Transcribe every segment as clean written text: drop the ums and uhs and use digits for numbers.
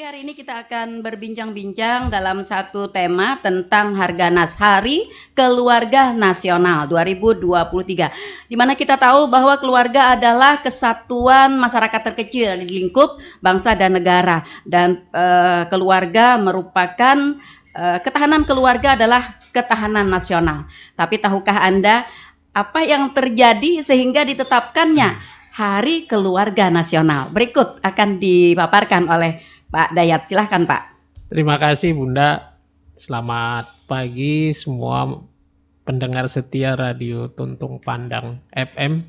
hari ini kita akan berbincang-bincang dalam satu tema tentang Harganas Hari Keluarga Nasional 2023. Di mana kita tahu bahwa keluarga adalah kesatuan masyarakat terkecil di lingkup bangsa dan negara, dan keluarga merupakan ketahanan keluarga adalah ketahanan nasional. Tapi tahukah Anda apa yang terjadi sehingga ditetapkannya Hari Keluarga Nasional? Berikut akan dipaparkan oleh Pak Dayat. Silahkan Pak. Terima kasih Bunda. Selamat pagi semua pendengar setia Radio Tuntung Pandang FM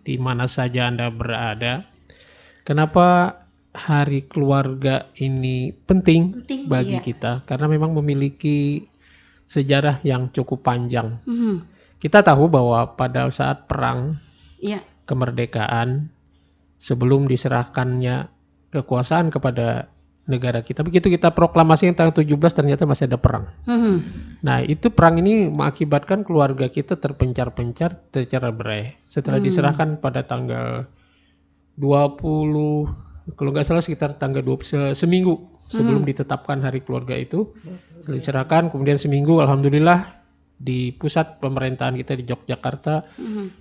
di mana saja Anda berada. Kenapa Hari Keluarga ini penting bagi kita? Karena memang memiliki sejarah yang cukup panjang. Kita tahu bahwa pada saat perang kemerdekaan, sebelum diserahkannya kekuasaan kepada negara kita, begitu kita proklamasi tanggal 17 ternyata masih ada perang. Nah, itu perang ini mengakibatkan keluarga kita terpencar-pencar, tercerai berai. Setelah diserahkan pada tanggal 20, kalau nggak salah sekitar tanggal 20, seminggu sebelum ditetapkan Hari Keluarga itu, setelah diserahkan, kemudian seminggu, alhamdulillah di pusat pemerintahan kita di Yogyakarta,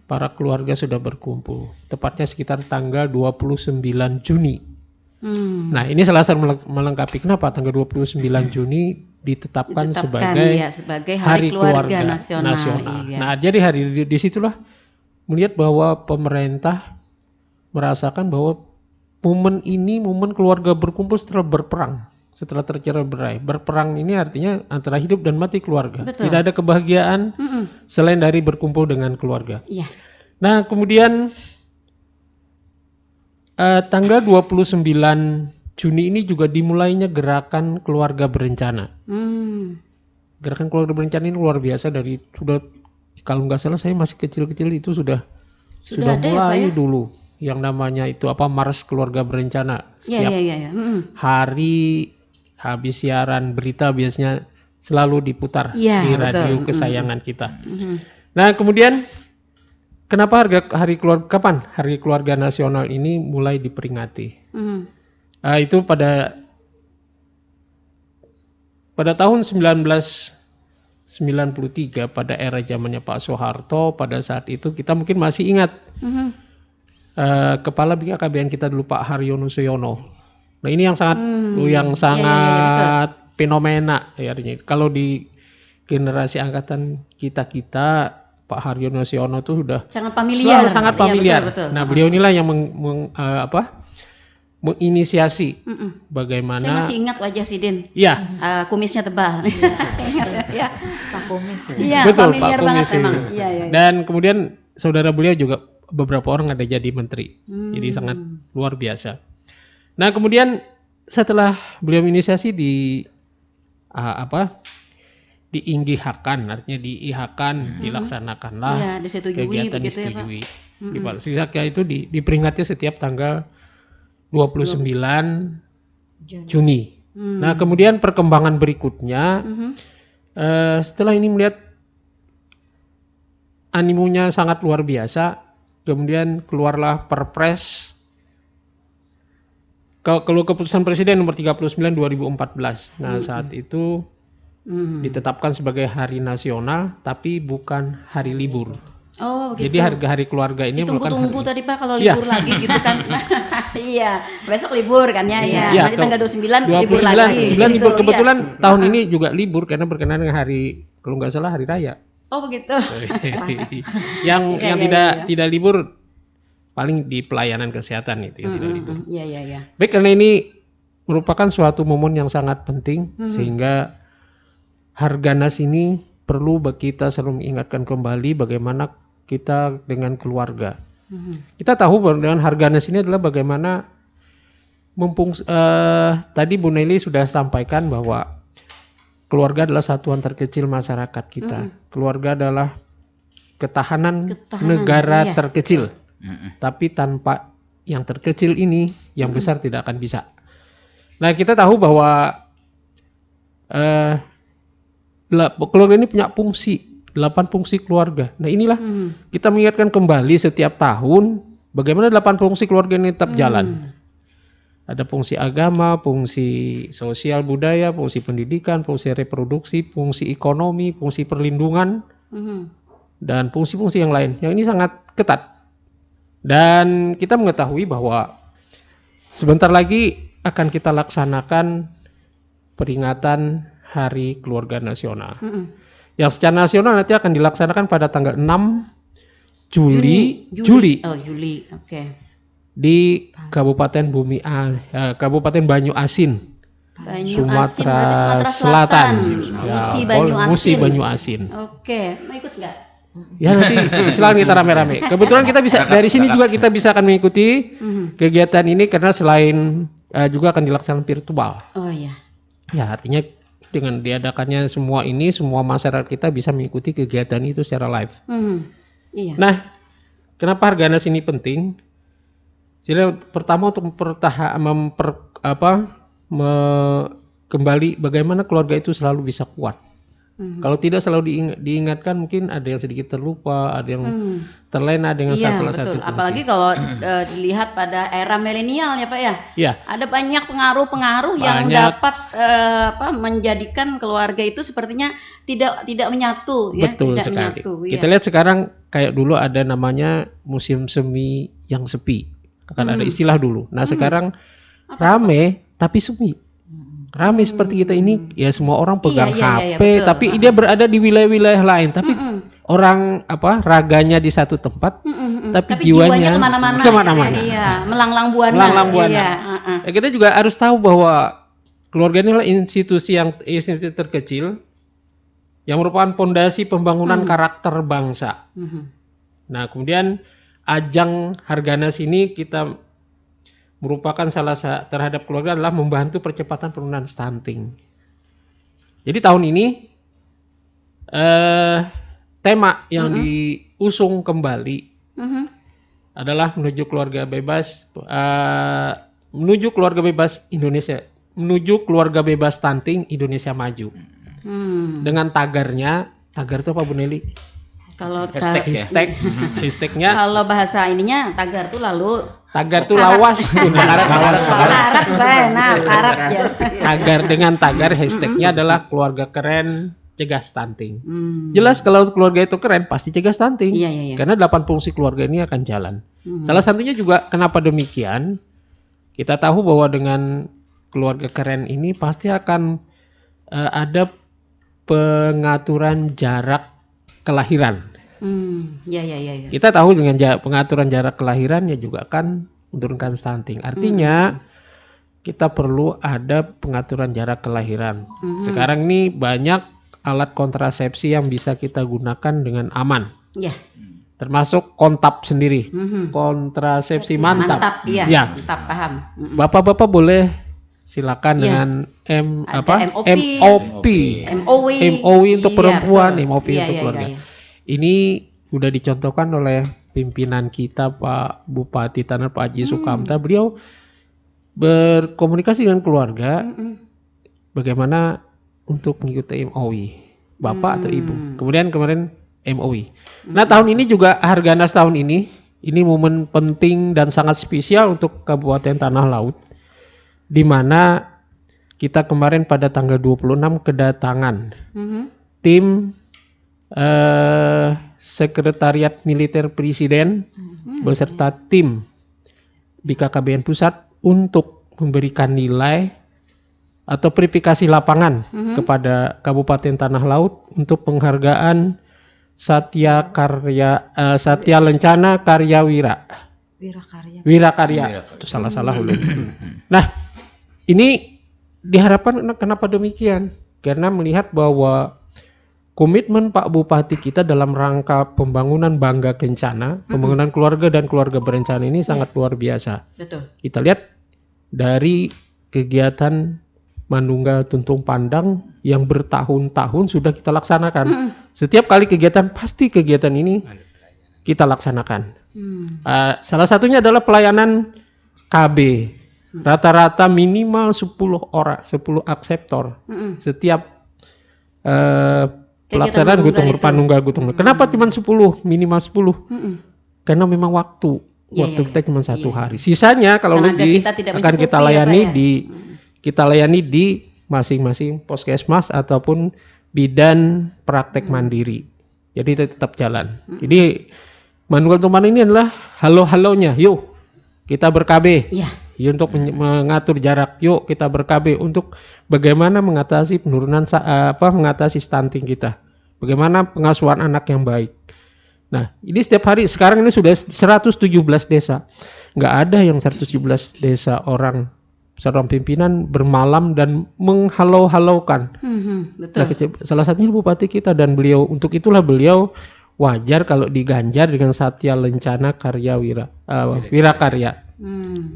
para keluarga sudah berkumpul. Tepatnya sekitar tanggal 29 Juni. Nah, ini salah satu melengkapi kenapa tanggal 29 Juni ditetapkan sebagai Hari Keluarga Nasional. Nah, jadi hari disitulah melihat bahwa pemerintah merasakan bahwa momen ini momen keluarga berkumpul setelah berperang, setelah tercerai berai. Berperang ini artinya antara hidup dan mati keluarga. Betul. Tidak ada kebahagiaan selain dari berkumpul dengan keluarga. Nah, kemudian tanggal 29 Juni ini juga dimulainya gerakan keluarga berencana. Gerakan keluarga berencana ini luar biasa. Dari sudah, kalau nggak salah saya masih kecil-kecil itu sudah mulai dulu yang namanya itu Mars Keluarga Berencana. Setiap hari habis siaran berita biasanya selalu diputar di radio kesayangan kita. Nah, kemudian kenapa kapan Hari Keluarga Nasional ini mulai diperingati? Itu pada tahun 1993 pada era zamannya Pak Soeharto. Pada saat itu kita mungkin masih ingat Kepala BKKBN kita dulu Pak Haryono Suyono. Nah, ini yang sangat fenomena ya, artinya. Kalau di generasi angkatan kita Pak Haryono Suyono itu sudah sangat familiar. Betul. Nah, beliau inilah yang menginisiasi bagaimana. Saya masih ingat wajah Sidin. Iya. Kumisnya tebal. Ingat ya, Pak Kumis. Iya, betul, familiar Pak banget Kumis memang. Iya. Dan kemudian saudara beliau juga beberapa orang ada jadi menteri. Jadi sangat luar biasa. Nah, kemudian setelah beliau inisiasi diinggihakan, artinya diihakan, dilaksanakanlah kegiatan disetujui. Sehingga itu diperingati setiap tanggal 29 Juni. Nah, kemudian perkembangan berikutnya, setelah ini melihat animonya sangat luar biasa, kemudian keluarlah Perpres keputusan Presiden nomor 39 2014. Nah, saat itu ditetapkan sebagai hari nasional tapi bukan hari libur. Oh, gitu. Jadi hari keluarga ini tunggu tadi Pak kalau libur lagi gitu kan. Iya, besok libur kan ya. Nanti tanggal 29 libur lagi. 9 libur kebetulan tahun ini juga libur karena berkenaan dengan hari, kalau nggak salah hari raya. Oh, begitu. yang tidak libur paling di pelayanan kesehatan itu yang tidak libur. Iya. Baik, karena ini merupakan suatu momen yang sangat penting sehingga Harganas ini perlu kita selalu mengingatkan kembali bagaimana kita dengan keluarga. Kita tahu bahwa dengan Harganas ini adalah bagaimana tadi Bu Nelly sudah sampaikan bahwa keluarga adalah satuan terkecil masyarakat kita. Keluarga adalah ketahanan negara terkecil. Tapi tanpa yang terkecil ini, yang besar tidak akan bisa. Nah, kita tahu bahwa keluarga ini punya 8 fungsi keluarga. Nah, inilah kita mengingatkan kembali setiap tahun bagaimana 8 fungsi keluarga ini tetap jalan. Ada fungsi agama, fungsi sosial budaya, fungsi pendidikan, fungsi reproduksi, fungsi ekonomi, fungsi perlindungan, dan fungsi-fungsi yang lain. Yang ini sangat ketat. Dan kita mengetahui bahwa sebentar lagi akan kita laksanakan peringatan Hari Keluarga Nasional. Yang secara nasional nanti akan dilaksanakan pada tanggal 6 Juli. Oh, Juli. Oke. Di Kabupaten Kabupaten Banyu Asin, Sumatera Selatan. Musi Banyu Asin. Oke, mau ikut nggak? Ya nanti silakan kita rame-rame. Kebetulan kita bisa dari sini juga kita bisa akan mengikuti kegiatan ini karena selain juga akan dilaksanakan virtual. Oh iya. Ya artinya dengan diadakannya semua ini, semua masyarakat kita bisa mengikuti kegiatan itu secara live. Iya. Nah, kenapa Harganas ini penting? Jadi pertama untuk kembali bagaimana keluarga itu selalu bisa kuat. Kalau tidak selalu diingatkan, mungkin ada yang sedikit terlupa, ada yang terlena dengan satu fungsi. Apalagi kalau dilihat pada era milenial ya Pak ya. Iya. Ada banyak pengaruh-pengaruh yang dapat menjadikan keluarga itu sepertinya tidak menyatu ya. Betul tidak sekali. Menyatu, Kita lihat sekarang kayak dulu ada namanya musim semi yang sepi. Akan ada istilah dulu. Nah sekarang rame tapi semi. Rame seperti kita ini ya semua orang pegang HP, betul. tapi dia berada di wilayah-wilayah lain. Tapi orang raganya di satu tempat, tapi jiwanya kemana-mana. Iya, melanglang buana. Iya. Ya, kita juga harus tahu bahwa keluarga ini adalah institusi terkecil yang merupakan fondasi pembangunan karakter bangsa. Nah kemudian ajang Harganas ini kita merupakan terhadap keluarga adalah membantu percepatan penurunan stunting. Jadi tahun ini tema yang diusung kembali adalah menuju keluarga bebas Indonesia, menuju keluarga bebas stunting Indonesia maju. Dengan tagar itu apa Bu Nelly? Kalau hashtagnya kalau bahasa ininya tagar tuh lawas. Tagar dengan tagar hashtagnya adalah keluarga keren cegah stunting. Jelas kalau keluarga itu keren pasti cegah stunting. Iya. Karena 8 fungsi keluarga ini akan jalan. Salah satunya juga kenapa demikian? Kita tahu bahwa dengan keluarga keren ini pasti akan ada pengaturan jarak kelahiran. Ya. Kita tahu dengan pengaturan jarak kelahiran ya juga akan menurunkan stunting. Artinya kita perlu ada pengaturan jarak kelahiran. Sekarang ini banyak alat kontrasepsi yang bisa kita gunakan dengan aman. Ya. Termasuk Kontap sendiri. Kontrasepsi mantap. Iya. Ya. Mantap, paham. Bapak-bapak boleh silakan dengan MOP untuk perempuan, MOP untuk keluarga. Ini sudah dicontohkan oleh pimpinan kita Pak Bupati Tanah Pak Haji Sukamta. Beliau berkomunikasi dengan keluarga bagaimana untuk mengikuti MOI, Bapak atau Ibu. Kemudian kemarin MOI. Nah tahun ini juga Harganas tahun ini momen penting dan sangat spesial untuk Kabupaten Tanah Laut, di mana kita kemarin pada tanggal 26 kedatangan tim Sekretariat Militer Presiden beserta tim BKKBN Pusat untuk memberikan nilai atau verifikasi lapangan kepada Kabupaten Tanah Laut untuk penghargaan Satya Lencana Karya Wirakarya. Itu salah ulang. Nah, ini diharapkan kenapa demikian? Karena melihat bahwa komitmen Pak Bupati kita dalam rangka pembangunan Bangga Kencana, pembangunan keluarga dan keluarga berencana ini sangat luar biasa. Betul. Kita lihat dari kegiatan Manunggal Tuntung Pandang yang bertahun-tahun sudah kita laksanakan. Setiap kali kegiatan pasti kegiatan ini kita laksanakan. Salah satunya adalah pelayanan KB. Rata-rata minimal 10 orang, 10 akseptor setiap pelaksanaan gotong panunggal. Kenapa cuma 10, minimal 10? Karena memang waktu. Waktu kita cuma 1 hari. Sisanya kalau Tenaga lebih kita tidak akan kita mencukupi, layani ya, Pak, ya? kita layani di masing-masing puskesmas ataupun bidan praktek mandiri. Jadi itu tetap jalan. Jadi manual teman ini adalah halo-halonya. Yuk kita ber-KB. Iya. Yuk untuk mengatur jarak. Yuk kita ber-KB untuk bagaimana mengatasi penurunan mengatasi stunting kita. Bagaimana pengasuhan anak yang baik. Nah, ini setiap hari sekarang ini sudah 117 desa. Nggak ada yang 117 desa orang seorang pimpinan bermalam dan menghalau-halaukan. Betul. Nah, salah satunya bupati kita, dan beliau untuk itulah beliau wajar kalau diganjar dengan Satya Lencana Karya Wirakarya.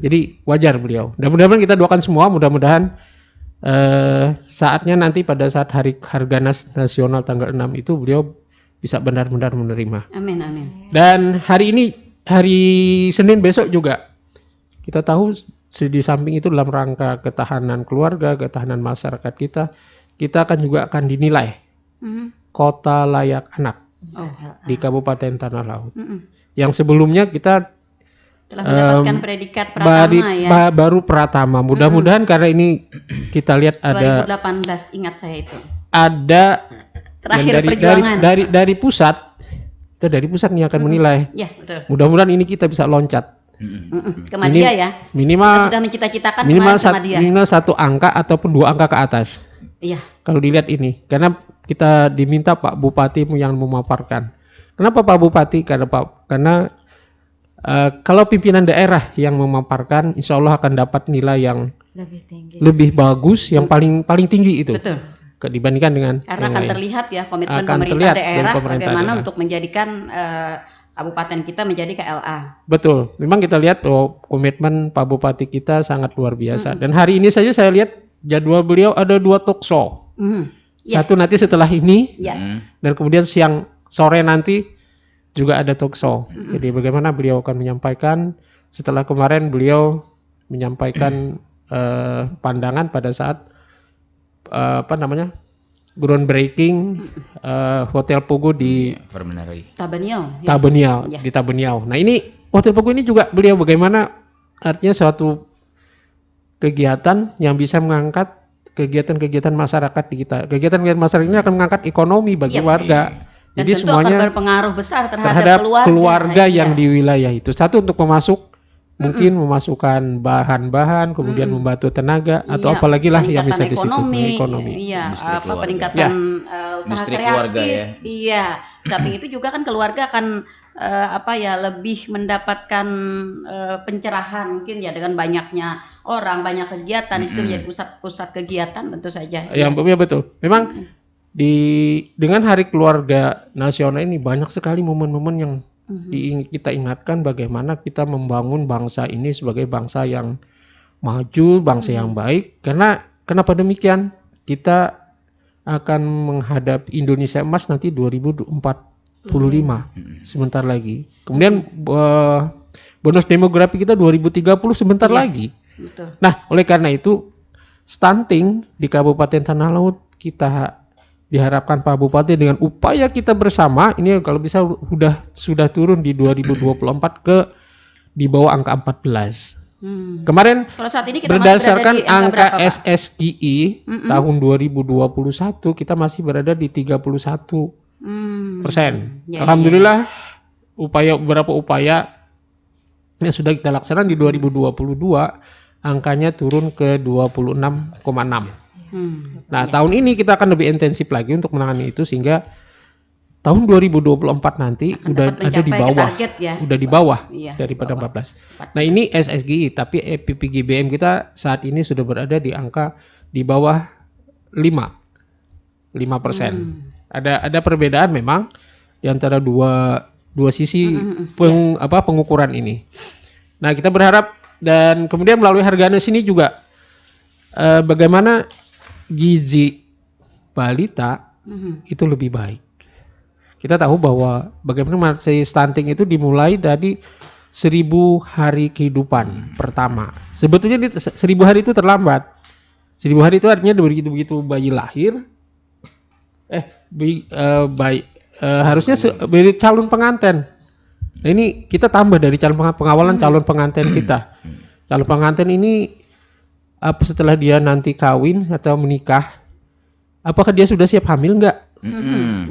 Jadi wajar beliau. Dan mudah-mudahan kita doakan semua, mudah-mudahan saatnya nanti pada saat hari Harganas Nasional tanggal 6 itu beliau bisa benar-benar menerima. Amin, amin. Dan hari ini, hari Senin besok juga, kita tahu di samping itu dalam rangka ketahanan keluarga, ketahanan masyarakat kita akan dinilai kota layak anak di Kabupaten Tanah Laut. Yang sebelumnya kita telah mendapatkan predikat Pratama, baru Pratama. Mudah-mudahan karena ini kita lihat ada 2018, ingat saya itu. Ada Terakhir perjuangan. Dari pusat, kita dari pusat nih akan menilai. Ya, betul. Mudah-mudahan ini kita bisa loncat. Ke Madya ya. Minimal kita sudah mencita-citakan minimal ke Madya. minimal 1 angka ataupun 2 angka ke atas. Iya. Kalau dilihat ini, karena kita diminta Pak Bupati yang memaparkan. Kenapa Pak Bupati? Karena kalau pimpinan daerah yang memaparkan, insya Allah akan dapat nilai yang lebih bagus, yang paling tinggi itu. Betul. Dibandingkan dengan karena akan terlihat ya komitmen akan pemerintah daerah bagaimana daerah untuk menjadikan kabupaten kita menjadi KLA. Betul, memang kita lihat komitmen Pak Bupati kita sangat luar biasa. Dan hari ini saja saya lihat jadwal beliau ada 2 talk show. Satu nanti setelah ini, dan kemudian sore nanti juga ada talk show. Jadi bagaimana beliau akan menyampaikan, setelah kemarin beliau menyampaikan pandangan pada saat groundbreaking Hotel Pogo di Tabeniau, di Tabeniau. Nah, ini Hotel Pogo ini juga beliau bagaimana artinya suatu kegiatan yang bisa mengangkat kegiatan-kegiatan masyarakat di kita. Kegiatan-kegiatan masyarakat ini akan mengangkat ekonomi bagi warga. Dan jadi tentu semuanya akan berpengaruh besar terhadap keluarga yang di wilayah itu. Satu, untuk mungkin memasukkan bahan-bahan, kemudian membantu tenaga atau apalagi lah yang bisa di situ ekonomi. Iya, peningkatan usaha kreatif. Iya. Samping itu juga kan keluarga akan lebih mendapatkan pencerahan mungkin ya dengan banyaknya orang, banyak kegiatan. Itu menjadi pusat kegiatan tentu saja. Ya, betul. Memang dengan Hari Keluarga Nasional ini banyak sekali momen-momen yang kita ingatkan bagaimana kita membangun bangsa ini sebagai bangsa yang maju, bangsa yang baik. Karena kenapa demikian? Kita akan menghadapi Indonesia Emas nanti 2045, sebentar lagi. Kemudian bonus demografi kita 2030 sebentar lagi. Betul. Nah, oleh karena itu stunting di Kabupaten Tanah Laut kita diharapkan Pak Bupati dengan upaya kita bersama ini kalau bisa sudah turun di 2024 ke di bawah angka 14. Kemarin kalau saat ini kita berdasarkan masih angka berapa, SSGI tahun 2021 kita masih berada di 31%. Alhamdulillah beberapa upaya yang sudah kita laksanakan di 2022 angkanya turun ke 26,6. Nah, tahun ini kita akan lebih intensif lagi untuk menangani itu sehingga tahun 2024 nanti udah ada di bawah. Udah di bawah daripada 14. Nah, ini SSGI tapi PPGBM kita saat ini sudah berada di angka di bawah 5%. Ada perbedaan memang di antara dua sisi pengukuran ini. Nah, kita berharap dan kemudian melalui Harganas ini juga bagaimana gizi balita itu lebih baik. Kita tahu bahwa bagaimana stunting itu dimulai dari 1000 hari kehidupan pertama. Sebetulnya 1000 hari itu terlambat. 1000 hari itu artinya begitu bayi lahir, harusnya calon pengantin Nah, ini kita tambah dari pengawalan calon pengantin kita. Calon pengantin ini setelah dia nanti kawin atau menikah, apakah dia sudah siap hamil enggak?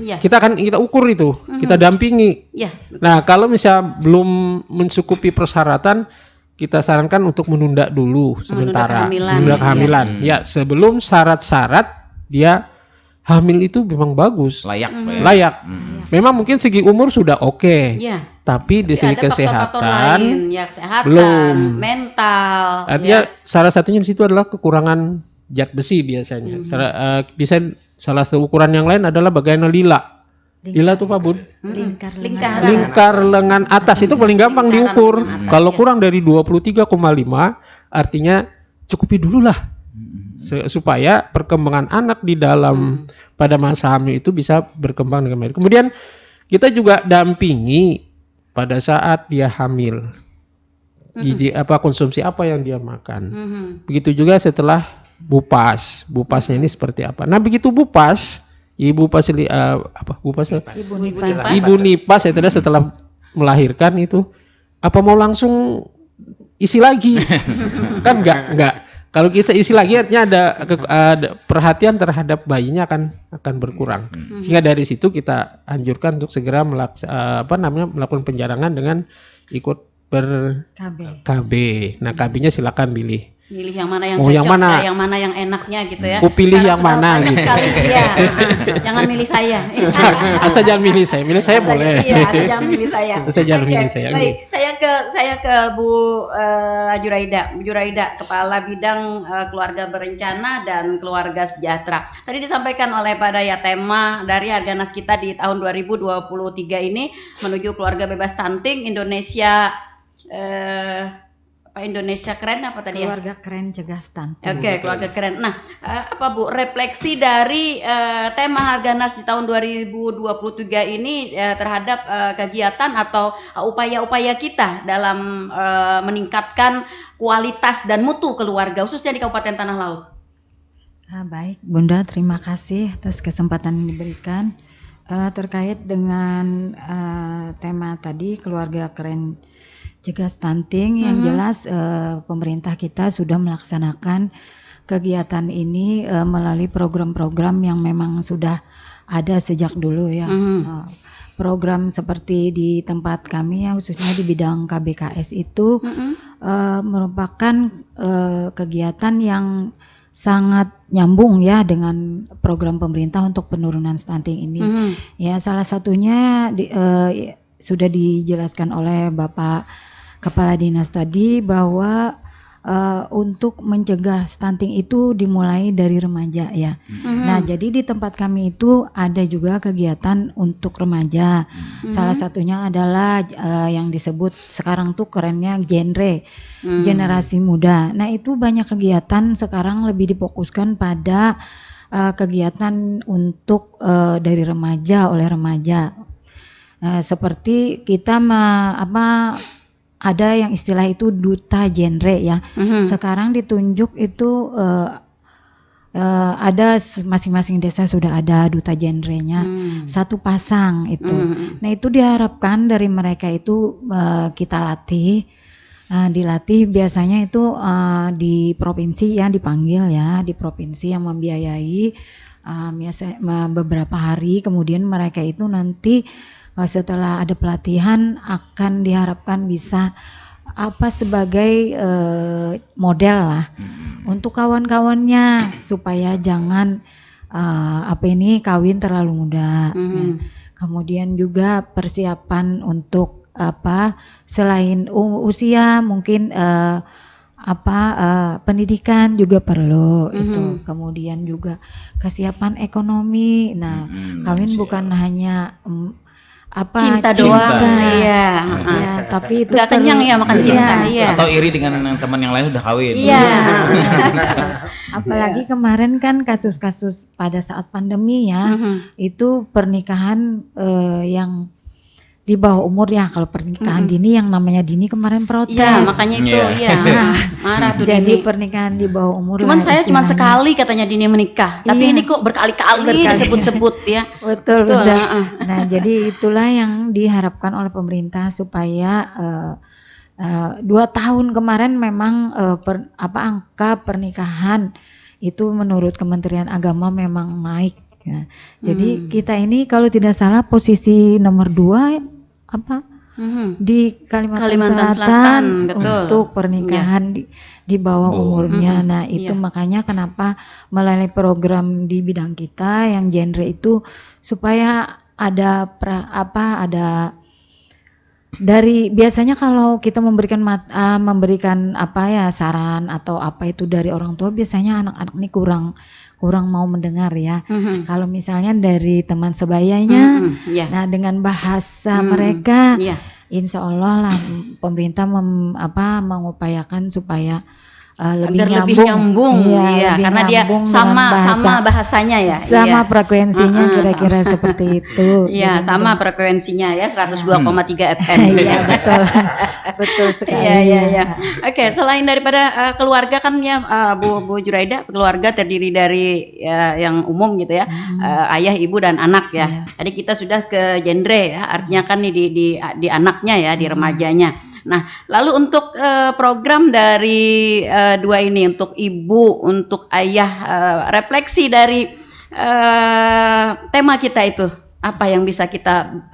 Iya. Kita ukur itu, kita dampingi. Iya. Nah, kalau misalnya belum mencukupi persyaratan, kita sarankan untuk menunda dulu sementara, menunda kehamilan. Ya, sebelum syarat-syarat dia hamil itu memang bagus, layak. Memang mungkin segi umur sudah oke, tapi di segi kesehatan lain, ya kesehatan, belum, mental. Artinya salah satunya di situ adalah kekurangan zat besi biasanya. Bisa salah satu ukuran yang lain adalah bagaimana lila. Lila itu Pak Bun? Lingkar lengan atas itu paling gampang diukur. Kalau kurang dari 23,5 artinya cukupi dulu lah. Supaya perkembangan anak di dalam pada masa hamil itu bisa berkembang dengan baik. Kemudian kita juga dampingi pada saat dia hamil. Konsumsi apa yang dia makan. Begitu juga setelah bupas. Bupasnya ini seperti apa. Nah, begitu bupas, ibu nipas setelah melahirkan itu apa mau langsung isi lagi? Kan enggak. Kalau kita isi lagi artinya ada perhatian terhadap bayinya akan berkurang. Sehingga dari situ kita anjurkan untuk segera melakukan penjarangan dengan ikut KB. Nah, KB-nya silakan pilih yang mana yang cocok, yang mana yang enaknya gitu ya. Pilih yang mana gitu. Sekali, ya. Jangan milih saya. Asal jangan milih saya. Milih saya boleh. Iya, asal jangan milih saya. Asal jangan milih saya. Baik, saya ke Bu Juraida. Bu Juraida, Kepala Bidang Keluarga Berencana dan Keluarga Sejahtera. Tadi disampaikan oleh Pak Daya tema dari Harganas kita di tahun 2023 ini menuju keluarga bebas stunting Indonesia Indonesia keren apa tadi keluarga keren cegah stunting. Oke, keluarga keren. Nah, apa Bu refleksi dari tema Harganas di tahun 2023 ini terhadap kegiatan atau upaya-upaya kita dalam meningkatkan kualitas dan mutu keluarga khususnya di Kabupaten Tanah Laut. Baik, Bunda, terima kasih atas kesempatan yang diberikan terkait dengan tema tadi keluarga keren cegah stunting. Yang jelas pemerintah kita sudah melaksanakan kegiatan ini melalui program-program yang memang sudah ada sejak dulu ya. Program seperti di tempat kami ya khususnya di bidang KBKS itu merupakan kegiatan yang sangat nyambung ya dengan program pemerintah untuk penurunan stunting ini. Ya, salah satunya sudah dijelaskan oleh Bapak Kepala Dinas tadi bahwa untuk mencegah stunting itu dimulai dari remaja ya. Nah, jadi di tempat kami itu ada juga kegiatan untuk remaja. Salah satunya adalah yang disebut sekarang tuh kerennya generasi muda. Nah, itu banyak kegiatan sekarang lebih difokuskan pada kegiatan untuk dari remaja oleh remaja. Seperti kita ada yang istilah itu duta genre ya. Sekarang ditunjuk itu ada masing-masing desa sudah ada duta genrenya, satu pasang itu. Nah, itu diharapkan dari mereka itu kita latih, dilatih biasanya itu di provinsi ya dipanggil ya, di provinsi yang membiayai beberapa hari, kemudian mereka itu nanti setelah ada pelatihan akan diharapkan bisa sebagai model lah untuk kawan-kawannya supaya jangan kawin terlalu muda. Kemudian juga persiapan untuk selain usia mungkin pendidikan juga perlu itu. Kemudian juga kesiapan ekonomi. Nah, kawin bukan hanya cinta doang, iya. Ya, tapi itu nggak kenyang ya makan cinta, iya. Atau iri dengan teman yang lain udah kawin. Iya. Apalagi kemarin kan kasus-kasus pada saat pandemi ya, itu pernikahan yang di bawah umur ya. Kalau pernikahan dini yang namanya dini kemarin protes. Iya, makanya itu Iya. ya. Marah tuh Jadi Dini. pernikahan di bawah umur Cuman lah saya cuma istilahnya. sekali katanya Dini menikah, tapi Iya. ini kok berkali-kali disebut-sebut ya. Betul, Betul, Bunda. heeh. Nah, jadi itulah yang diharapkan oleh pemerintah supaya 2 tahun kemarin memang angka pernikahan itu menurut Kementerian Agama memang naik. Ya. Jadi kita ini kalau tidak salah posisi nomor 2 di Kalimantan Kalimantan Selatan, Selatan betul. untuk pernikahan di bawah umurnya. Nah, itu Iya. makanya kenapa melalui program di bidang kita yang genre itu supaya ada ada dari biasanya kalau kita memberikan saran atau apa itu dari orang tua, biasanya anak-anak ini kurang mau mendengar ya. Kalau misalnya dari teman sebayanya, Iya. nah dengan bahasa mereka, Iya. insya Allah lah pemerintah mengupayakan supaya Agar lebih nyambung, iya, lebih karena dia nyambung sama dengan bahasanya ya, sama iya. frekuensinya kira-kira seperti itu. Iya, Jadi sama frekuensinya ya, 102,3 FM. Iya betul, betul sekali. Iya. Oke, selain daripada keluarga kan ya, Bu Juraida, keluarga terdiri dari yang umum gitu ya, ayah, ibu dan anak ya. Iya. Tadi kita sudah ke genre ya, artinya kan nih di anaknya ya, di remajanya. Nah, lalu untuk program dari dua ini, untuk ibu, untuk ayah, refleksi dari tema kita itu, apa yang bisa kita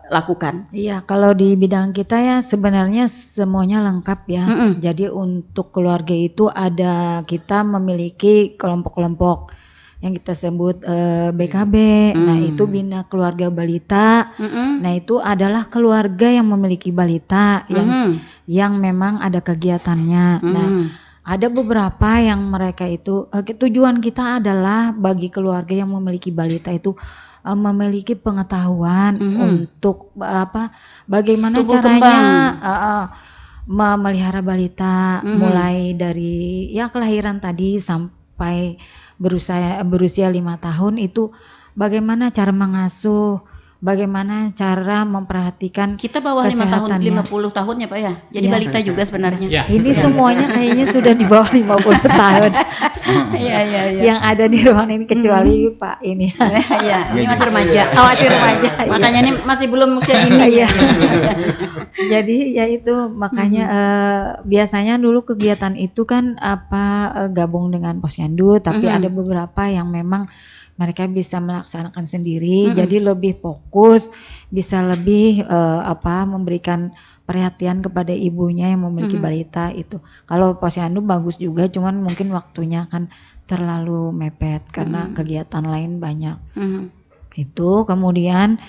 lakukan? Iya, kalau di bidang kita ya sebenarnya semuanya lengkap ya. Jadi untuk keluarga itu kita memiliki kelompok-kelompok yang kita sebut BKB. Nah, itu Bina Keluarga Balita. Nah, itu adalah keluarga yang memiliki balita yang memang ada kegiatannya. Nah, ada beberapa yang mereka itu tujuan kita adalah bagi keluarga yang memiliki balita itu memiliki pengetahuan untuk bagaimana Tumbuh caranya memelihara balita mulai dari ya kelahiran tadi sampai berusia 5 tahun itu bagaimana cara mengasuh, bagaimana cara memperhatikan Kita bawah 5 tahun, kesehatannya. 50 tahun ya Pak ya. Jadi Iya. balita juga sebenarnya. Ya. Ini semuanya kayaknya sudah di bawah 50 tahun. Iya. Yang ada di ruangan ini kecuali Pak ini. Iya, ini masih remaja. Masih remaja. Makanya ini masih belum usia dini. Iya. Jadi ya itu makanya biasanya dulu kegiatan itu kan gabung dengan Posyandu, tapi ada beberapa yang memang mereka bisa melaksanakan sendiri, jadi lebih fokus, bisa lebih memberikan perhatian kepada ibunya yang memiliki balita itu. Kalau Posyandu bagus juga, cuman mungkin waktunya kan terlalu mepet karena kegiatan lain banyak. Itu kemudian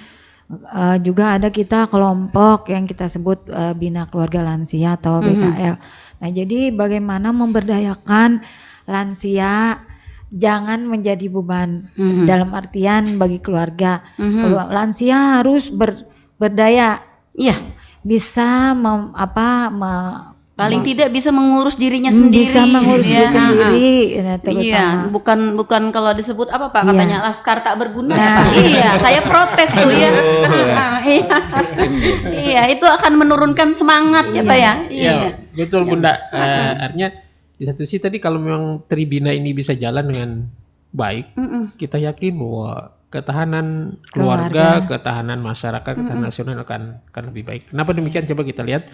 juga ada kita kelompok yang kita sebut Bina Keluarga Lansia atau BKL. Nah, jadi bagaimana memberdayakan lansia jangan menjadi beban dalam artian bagi keluarga. Lansia harus berdaya. Iya, Bisa paling tidak bisa mengurus dirinya sendiri. Bisa mengurus diri sendiri. Nah, Iya, terutama. bukan kalau disebut apa Pak Iya. katanya laskar tak berguna. Nah. Iya, saya protes tuh ya. Iya, itu akan menurunkan semangat ya Pak ya. Iya, betul Bunda. Artinya di satu sisi tadi kalau memang Tribina ini bisa jalan dengan baik, kita yakin bahwa ketahanan keluarga, ketahanan masyarakat, ketahanan nasional akan lebih baik. Kenapa demikian? Coba kita lihat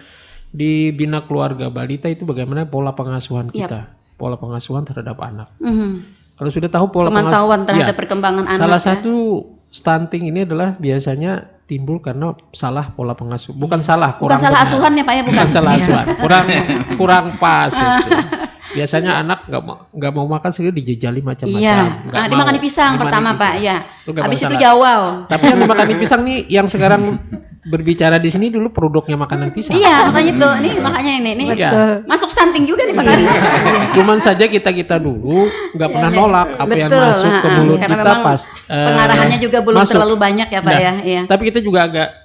di Bina Keluarga Balita itu bagaimana pola pengasuhan kita, pola pengasuhan terhadap anak. Kalau sudah tahu pola pemantauan terhadap perkembangan anak. Salah ya. satu stunting ini adalah biasanya timbul karena salah pola pengasuh. Bukan salah, Bukan salah asuhan ya Pak ya, bukan. Bukan salah asuhan, kurang pas itu. Biasanya anak nggak mau makan sendiri dijejali macam-macam. Iya, dimakan di pisang pertama Pak ya. Itu nggak Habis itu masalah. jawal. Tapi yang dimakan di pisang nih yang sekarang berbicara di sini dulu produknya makanan pisang. Iya, makanya itu. Makanya ini. Iya. Masuk stunting juga nih Pak. Cuman saja kita dulu nggak pernah nolak apa yang Betul, masuk ke mulut karena kita memang pas pengarahannya juga belum masuk. terlalu banyak ya Pak Nah, ya. Iya. Tapi kita juga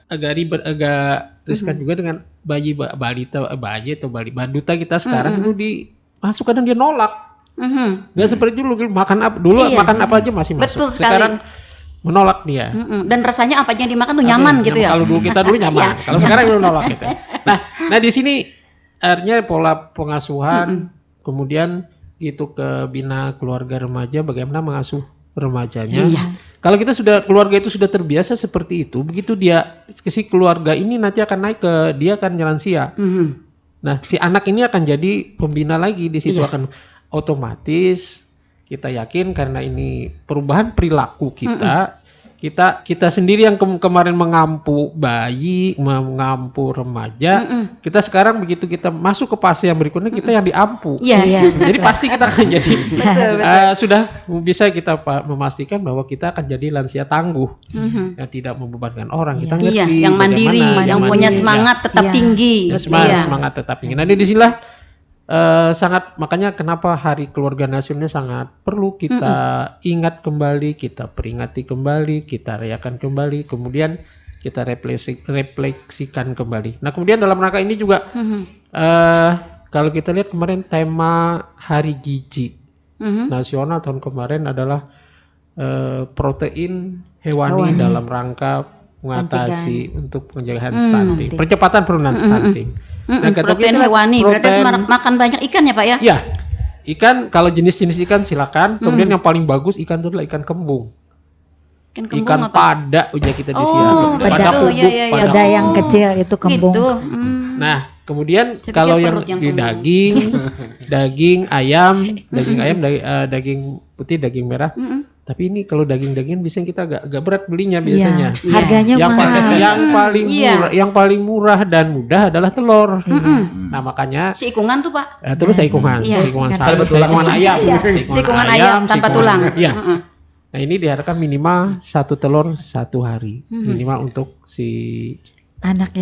agak ribet, agak riskan juga dengan bayi atau balita kita sekarang itu dimasukkan dan dia nolak. Nggak seperti dulu makan apa aja masih masuk. Betul sekali. Sekarang menolak dia. Dan rasanya apa yang dimakan tuh nyaman gitu ya. Kalau dulu kita dulu nyaman, kalau sekarang belum menolak gitu. Nah di sini artinya pola pengasuhan, kemudian gitu ke bina keluarga remaja, bagaimana mengasuh remajanya. Kalau kita keluarga itu sudah terbiasa seperti itu, begitu dia si keluarga ini nanti akan naik dia akan lansia. Nah si anak ini akan jadi pembina lagi di situ, akan otomatis kita yakin karena ini perubahan perilaku kita sendiri yang kemarin mengampu bayi, mengampu remaja, kita sekarang begitu kita masuk ke fase yang berikutnya kita yang diampu. Jadi pasti kita akan jadi sudah bisa kita memastikan bahwa kita akan jadi lansia tangguh, yang tidak membebankan orang. Kita ngerti yang mandiri, yang punya semangat tetap tinggi. Semangat tetap tinggi. Nah di sinilah sangat, makanya kenapa Hari Keluarga Nasional sangat perlu kita ingat kembali, kita peringati kembali, kita rayakan kembali, kemudian kita refleksikan kembali. Nah kemudian dalam rangka ini juga kalau kita lihat kemarin tema Hari Gizi Nasional tahun kemarin adalah protein hewani dalam rangka mengatasi untuk pencegahan stunting, percepatan penurunan stunting. Nah, protein hewani, berarti harus makan banyak ikan ya Pak ya? Ya, ikan kalau jenis-jenis ikan silakan. Kemudian yang paling bagus ikan itu adalah ikan kembung. Ikan pada ujar kita di sini. Pada pupuk, pada yang kecil itu kembung. Gitu. Nah, kemudian kalau yang di daging ayam, daging putih, daging merah. Tapi ini kalau daging-dagingan biasanya kita agak berat belinya biasanya. Harganya mahal. Yang paling murah dan mudah adalah telur. Nah makanya seikungan tuh Pak. Terus seikungan sapi, seikungan ayam, seikungan ayam tanpa tulang. Iya. Nah ini diharapkan minimal 1 telur 1 hari, minimal untuk si anak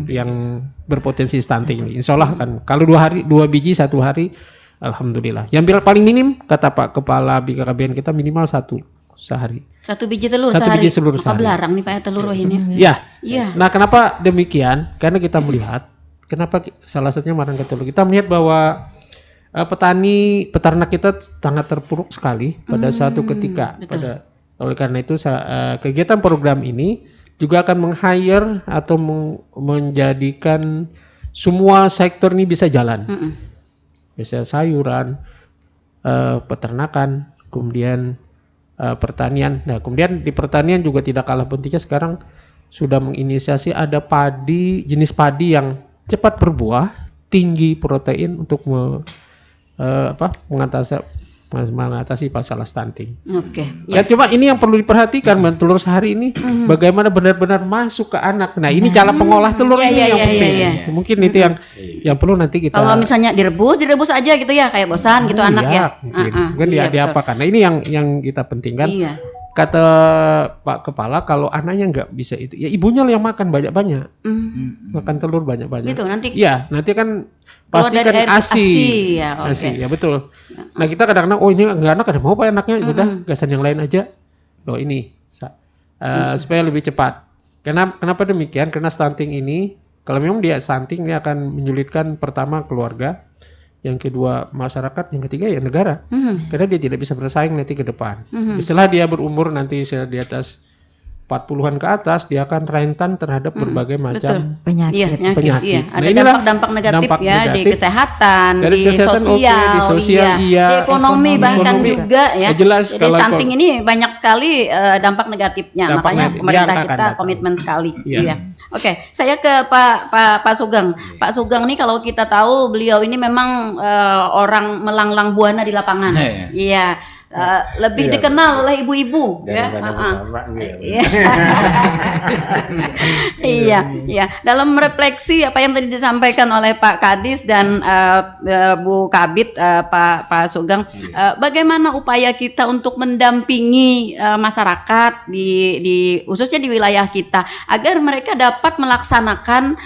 yang berpotensi stunting. Insya Allah kan kalau 2 biji 1 hari. Alhamdulillah. Yang paling minim kata Pak Kepala BKKBN kita minimal 1 sehari. 1 biji telur 1 biji telur sehari. Belarang nih Pak ya telur ini. Iya. Nah kenapa demikian? Karena kita melihat kenapa salah satunya makan telur. Kita melihat bahwa peternak kita sangat terpuruk sekali pada suatu ketika. Oleh karena itu kegiatan program ini juga akan meng-hire atau menjadikan semua sektor ini bisa jalan. Biasanya sayuran, peternakan, kemudian pertanian. Nah, kemudian di pertanian juga tidak kalah pentingnya sekarang sudah menginisiasi ada jenis padi yang cepat berbuah, tinggi protein untuk mengatasi masalah stunting. Ya, cuma ini yang perlu diperhatikan, telur sehari ini bagaimana benar-benar masuk ke anak. Nah, ini cara pengolah telur ini yang penting. Mungkin itu yang perlu nanti kita. Kalau misalnya direbus aja gitu ya, kayak bosan gitu anak ya. Mungkin diapakan. Nah, ini yang kita pentingkan. Kata Pak Kepala, kalau anaknya nggak bisa itu, ya ibunya yang makan banyak-banyak, makan telur banyak-banyak. Gitu nanti. Iya, nanti kan pasti kan ASI. Ya betul. Nah kita kadang-kadang, ini nggak enak, ada mau Pak anaknya, udah gasan yang lain aja. Ini supaya lebih cepat. Kenapa demikian? Karena stunting ini, kalau memang dia stunting, dia akan menyulitkan pertama keluarga. Yang kedua masyarakat, yang ketiga ya negara, karena dia tidak bisa bersaing nanti ke depan. Setelah dia berumur nanti di atas 40-an ke atas, dia akan rentan terhadap berbagai macam penyakit. Ada dampak negatif di kesehatan, di sosial, di ekonomi bahkan juga ya. Jelas, jadi stunting ini banyak sekali dampak negatifnya, makanya pemerintah kita komitmen sekali. Oke, saya ke Pak Sugeng. Pak Sugeng nih kalau kita tahu beliau ini memang orang melanglang buana di lapangan. Lebih dikenal oleh ibu-ibu ya. Dalam refleksi apa yang tadi disampaikan oleh Pak Kadis dan Bu Kabid, Pak Sugeng, bagaimana upaya kita untuk mendampingi masyarakat di khususnya di wilayah kita agar mereka dapat melaksanakan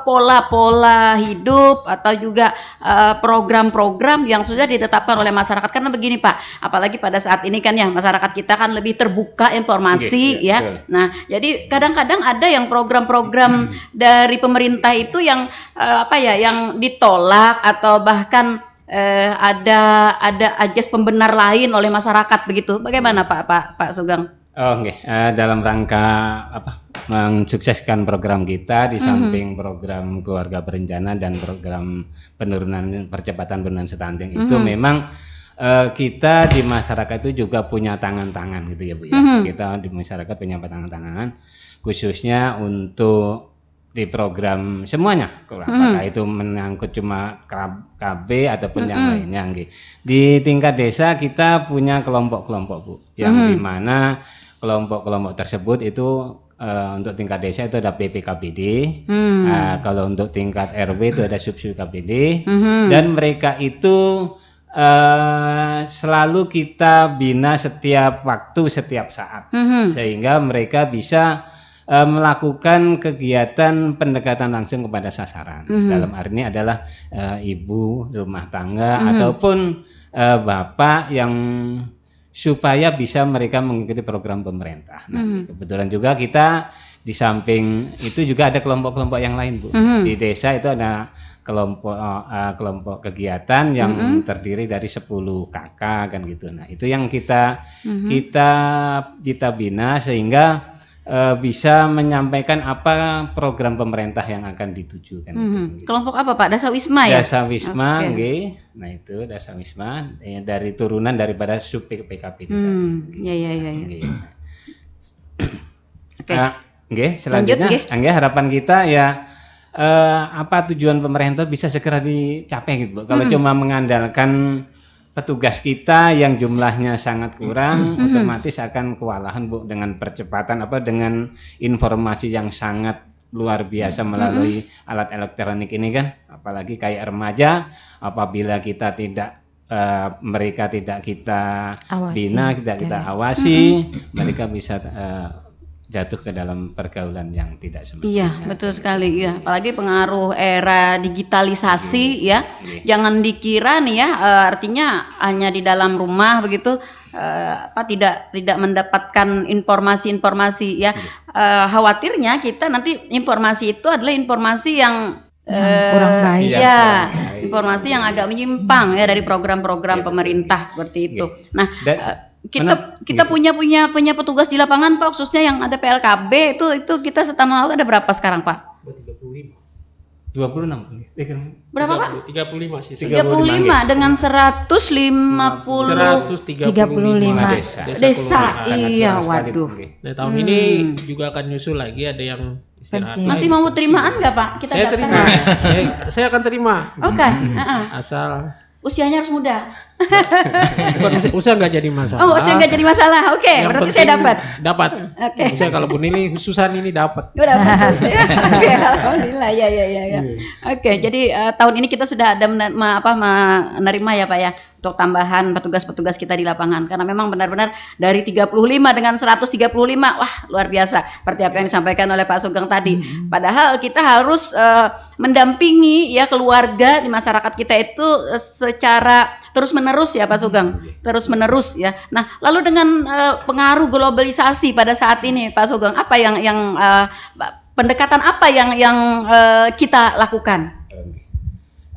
pola-pola hidup atau juga program-program yang sudah ditetapkan oleh masyarakat. Karena begini Pak, apalagi pada saat ini kan ya masyarakat kita kan lebih terbuka informasi ya. Nah, jadi kadang-kadang ada yang program-program dari pemerintah itu yang yang ditolak atau bahkan ada ajas pembenar lain oleh masyarakat begitu. Bagaimana Pak Sugeng? Oh, oke. Dalam rangka mensukseskan program kita di samping program keluarga berencana dan program percepatan penurunan stunting itu memang kita di masyarakat itu juga punya tangan-tangan gitu ya Bu ya. Kita di masyarakat punya tangan-tangan khususnya untuk di program semuanya, apakah itu menyangkut cuma KB ataupun yang lainnya. Di tingkat desa kita punya kelompok-kelompok Bu, yang dimana kelompok-kelompok tersebut itu untuk tingkat desa itu ada PPKBD, kalau untuk tingkat RW itu ada sub-KBD, dan mereka itu selalu kita bina setiap waktu, setiap saat, sehingga mereka bisa melakukan kegiatan pendekatan langsung kepada sasaran. Dalam hari ini adalah ibu rumah tangga ataupun bapak yang supaya bisa mereka mengikuti program pemerintah. Nah, kebetulan juga kita di samping itu juga ada kelompok-kelompok yang lain Bu. Di desa itu ada kelompok kegiatan yang terdiri dari 10 KK kan gitu. Nah, itu yang kita bina sehingga bisa menyampaikan apa program pemerintah yang akan dituju kan gitu. Kelompok apa Pak? Dasawisma ya? Dasawisma, nah itu Dasawisma dari turunan daripada sub PKP itu. Ya. Oke. Selanjutnya, harapan kita ya apa tujuan pemerintah bisa segera dicapai gitu Bu. Kalau cuma mengandalkan petugas kita yang jumlahnya sangat kurang, otomatis akan kewalahan Bu dengan percepatan dengan informasi yang sangat luar biasa melalui alat elektronik ini kan, apalagi kayak remaja, apabila kita mereka tidak kita bina, tidak kita awasi, mereka bisa jatuh ke dalam pergaulan yang tidak semestinya. Iya, betul sekali ya. Apalagi pengaruh era digitalisasi ya. Jangan dikira nih ya, artinya hanya di dalam rumah begitu tidak mendapatkan informasi-informasi ya. Khawatirnya kita nanti informasi itu adalah informasi yang kurang baik. Ya, informasi yang agak menyimpang ya dari program-program pemerintah seperti itu. Nah, kita punya petugas di lapangan Pak, khususnya yang ada PLKB itu kita setanah laut ada berapa sekarang Pak? 26. Berapa Pak? 35 sih. 35 dengan 135 desa. Iya, waduh. Nah, tahun ini juga akan nyusul lagi, ada yang istirahat. Masih mau terimaan nggak Pak? Kita saya terima. saya akan terima. Oke. Asal usianya harus muda. Bukan usia nggak jadi masalah. Oh, usia nggak jadi masalah. Oke, berarti saya dapat. Oke. Saya kalaupun ini Susan ini dapat. Udah dapat. Oke, alhamdulillah ya. Oke, jadi tahun ini kita sudah ada menerima ya Pak ya untuk tambahan petugas-petugas kita di lapangan, karena memang benar-benar dari 35 dengan 135, wah luar biasa seperti apa yang disampaikan oleh Pak Sugeng tadi. Padahal kita harus mendampingi ya keluarga di masyarakat kita itu secara terus menerus ya Pak Sugeng, terus menerus ya. Nah, lalu dengan pengaruh globalisasi pada saat ini Pak Sugeng, apa yang pendekatan apa yang kita lakukan?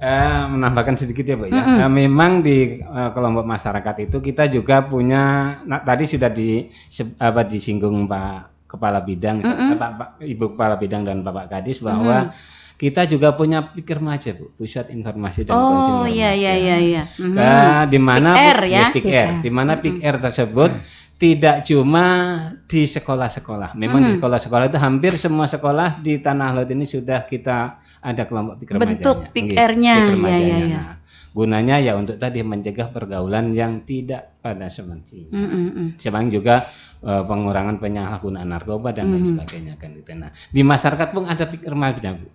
Menambahkan sedikit ya Bu ya. Memang di kelompok masyarakat itu kita juga punya, tadi sudah disinggung Pak Kepala Bidang, Ibu Kepala Bidang dan Bapak Kadis bahwa kita juga punya PIK Remaja Bu, Pusat Informasi dan Konseling Remaja. Iya. Di mana PIK R ya. Di mana PIK R tersebut tidak cuma di sekolah-sekolah. Memang di sekolah-sekolah itu hampir semua sekolah di Tanah Laut ini sudah kita ada kelompok PIK remajanya. Bentuk PIK R-nya. Iya. Nah, gunanya ya untuk tadi mencegah pergaulan yang tidak pada semestinya. Sebanyak juga pengurangan penyalahgunaan narkoba dan lain sebagainya kan gitu. Nah, di masyarakat pun ada PIK remaja Bu.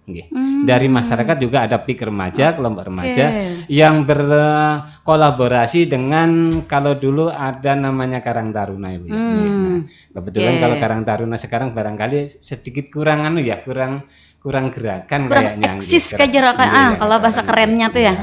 Dari masyarakat juga ada PIK remaja, kelompok remaja yang berkolaborasi dengan, kalau dulu ada namanya Karang Taruna ya Bu. Nah, kebetulan kalau Karang Taruna sekarang barangkali sedikit kurang kurang gerakan, kurang kayaknya eksis kalau bahasa kerennya tuh ya.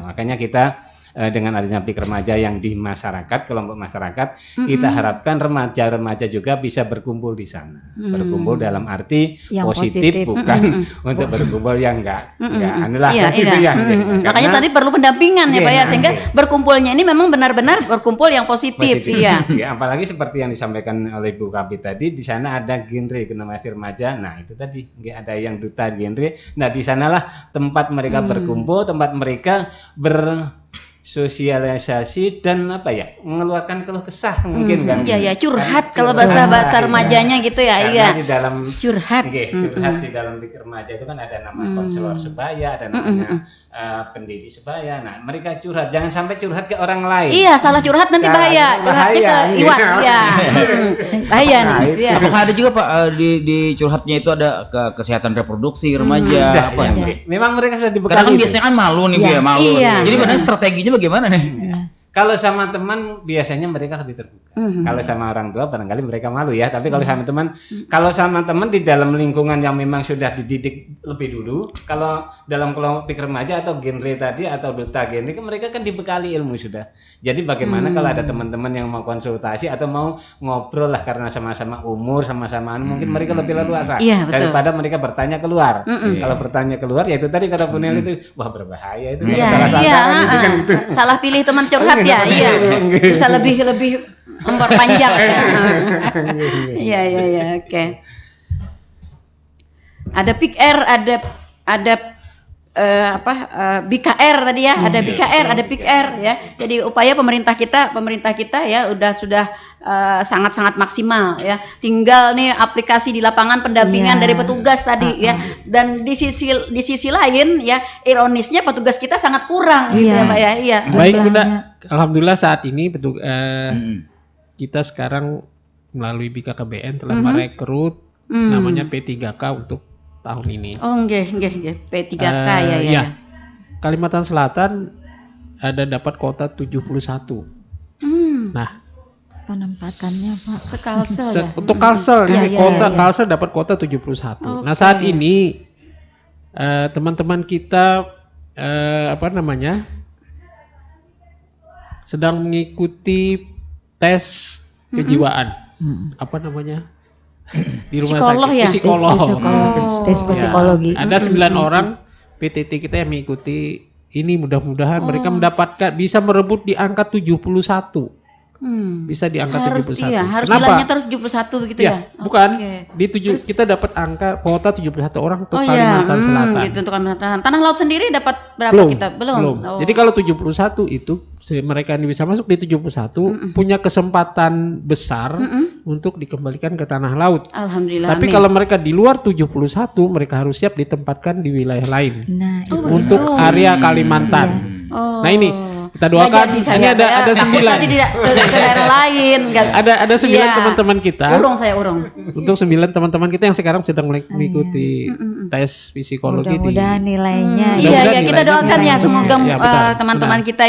Makanya kita dengan adanya PIK remaja yang di masyarakat, kelompok masyarakat, kita harapkan remaja-remaja juga bisa berkumpul di sana. Berkumpul dalam arti Yang positif, positif. bukan untuk berkumpul yang enggak anulah Iya, gitu iya. ya. Gitu. Makanya Karena tadi perlu pendampingan ya Iya, Pak ya, sehingga iya. berkumpulnya ini memang benar-benar berkumpul yang positif. Iya. Ya, apalagi seperti yang disampaikan oleh Bu Kapi tadi, di sana ada genre generasi remaja. Nah, itu tadi nggak ada yang duta genre. Nah, di sanalah tempat mereka berkumpul, tempat mereka bersosialisasi dan apa ya, mengeluarkan keluh kesah mungkin kan. Iya ya, curhat Kan kalau curhat, bahasa iya. remajanya gitu ya. Karena Iya. di dalam Curhat. curhat di dalam PIK remaja itu kan ada nama konselor sebaya, ada namanya pendidik sebaya. Nah, mereka curhat, jangan sampai curhat ke orang lain. Iya, salah curhat nanti Salah, bahaya. Curhatnya ke bahaya. Iwan. Iya. Bahaya Nah, nih. itu. Iya. Apakah ada juga Pak di curhatnya itu ada kesehatan reproduksi remaja Sudah, apa ya. ya? Memang mereka sudah dibekali. Kadang kan itu. biasanya kan malu nih Bu Iya. ya, malu. Iya. Jadi sebenarnya strateginya bagaimana nih? Kalau sama teman biasanya mereka lebih terbuka. Kalau sama orang tua barangkali mereka malu ya. Tapi kalau sama teman, kalau sama teman di dalam lingkungan yang memang sudah dididik lebih dulu, kalau dalam kelompok PIK remaja atau genre tadi atau duta genre, mereka kan dibekali ilmu sudah. Jadi bagaimana kalau ada teman-teman yang mau konsultasi atau mau ngobrol lah karena sama-sama umur, sama-sama mungkin mereka lebih leluasa Iya, betul. daripada mereka bertanya keluar. Kalau bertanya keluar ya itu tadi kata Bu Nel itu, wah berbahaya itu. Kalau Iya, salah iya. sasaran itu kan gitu. Salah pilih teman curhat ya. Iya. Bisa lebih memperpanjang ya. Iya, iya, iya, oke. Ada PIK-R, ada BKR tadi ya, ada BKR, ada PIK-R ya. Jadi upaya pemerintah kita ya sudah sangat-sangat maksimal ya. Tinggal nih aplikasi di lapangan pendampingan Iya. dari petugas tadi ya. Dan di sisi lain ya, ironisnya petugas kita sangat kurang gitu ya Iya. Pak ya. Iya. Baik Bunda, Jumlahnya. alhamdulillah saat ini Mm-mm. kita sekarang melalui BKKBN telah merekrut namanya P3K untuk tahun ini. Oh, nggih. P3K ya. Iya. Kalimantan Selatan ada dapat kuota 71. Nah, Penempatannya Pak. Sekalsel ya. untuk Kalsel Iya, ini iya, kuota iya. Kalsel dapat kuota 71. Nah, Oke. saat ini teman-teman kita sedang mengikuti tes kejiwaan. Apa namanya? Di rumah Psikolog sakit ya? psikolog. Tes Ya, psikologi. ada 9 orang PTT kita yang mengikuti ini, mudah-mudahan mereka mendapatkan bisa merebut di angka 71. Bisa di angka 71. Iya, harus Kenapa? nilainya terus 71 begitu ya? Ya, bukan. Oke. Kita dapat angka kuota 71 orang untuk Oh iya, Kalimantan Selatan. gitu untuk Kalimantan. Tanah Laut sendiri dapat berapa Belum, kita? Belum. Oh. Jadi kalau 71 itu mereka yang bisa masuk di 71 punya kesempatan besar untuk dikembalikan ke tanah laut. Alhamdulillah. Tapi amin. kalau mereka di luar 71 mereka harus siap ditempatkan di wilayah lain Nah, untuk area Kalimantan. Oh. Nah ini kita Nggak doakan. jadi Ini ada takut 9. nanti tidak ke daerah lain. Ada 9 Iya. teman-teman kita. Urung. Untuk 9 teman-teman kita yang sekarang sedang mengikuti tes psikologi di mudah-mudahan nilainya Iya, Mudah-mudahan kita nilainya doakan ya bisa. semoga Ya, betul, teman-teman benar. kita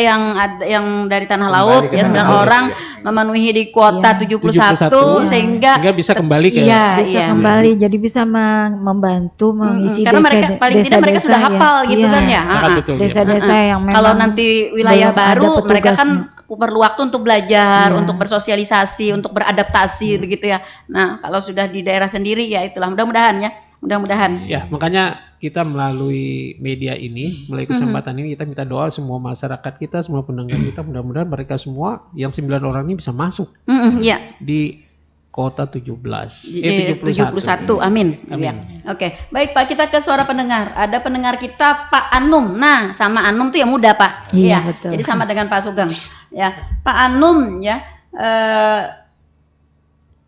yang dari tanah laut ke ya tanah 9 laut, orang ya. memenuhi di kuota Iya. 71 sehingga sehingga bisa kembali ke Iya, bisa kembali jadi bisa membantu mengisi karena mereka paling tidak mereka sudah hafal gitu kan ya. sangat betul. Ya. Desa-desa yang memang Kalau nanti wilayah belum ada baru mereka kan petugasnya. perlu waktu untuk belajar, Iya. untuk bersosialisasi, untuk beradaptasi begitu ya. Nah, kalau sudah di daerah sendiri ya itulah mudah-mudahan ya. Mudah-mudahan. Ya, makanya kita melalui media ini, melalui kesempatan ini kita minta doa semua masyarakat kita, semua pendengar kita, mudah-mudahan mereka semua yang 9 orang ini bisa masuk Ya. di kota 17. 71. Amin. Amin. Ya. Oke, baik Pak, kita ke suara pendengar. Ada pendengar kita Pak Anum. Nah, sama Anum tuh yang muda Pak. Iya, Iya. betul. Jadi sama dengan Pak Sugeng. Ya, Pak Anum ya.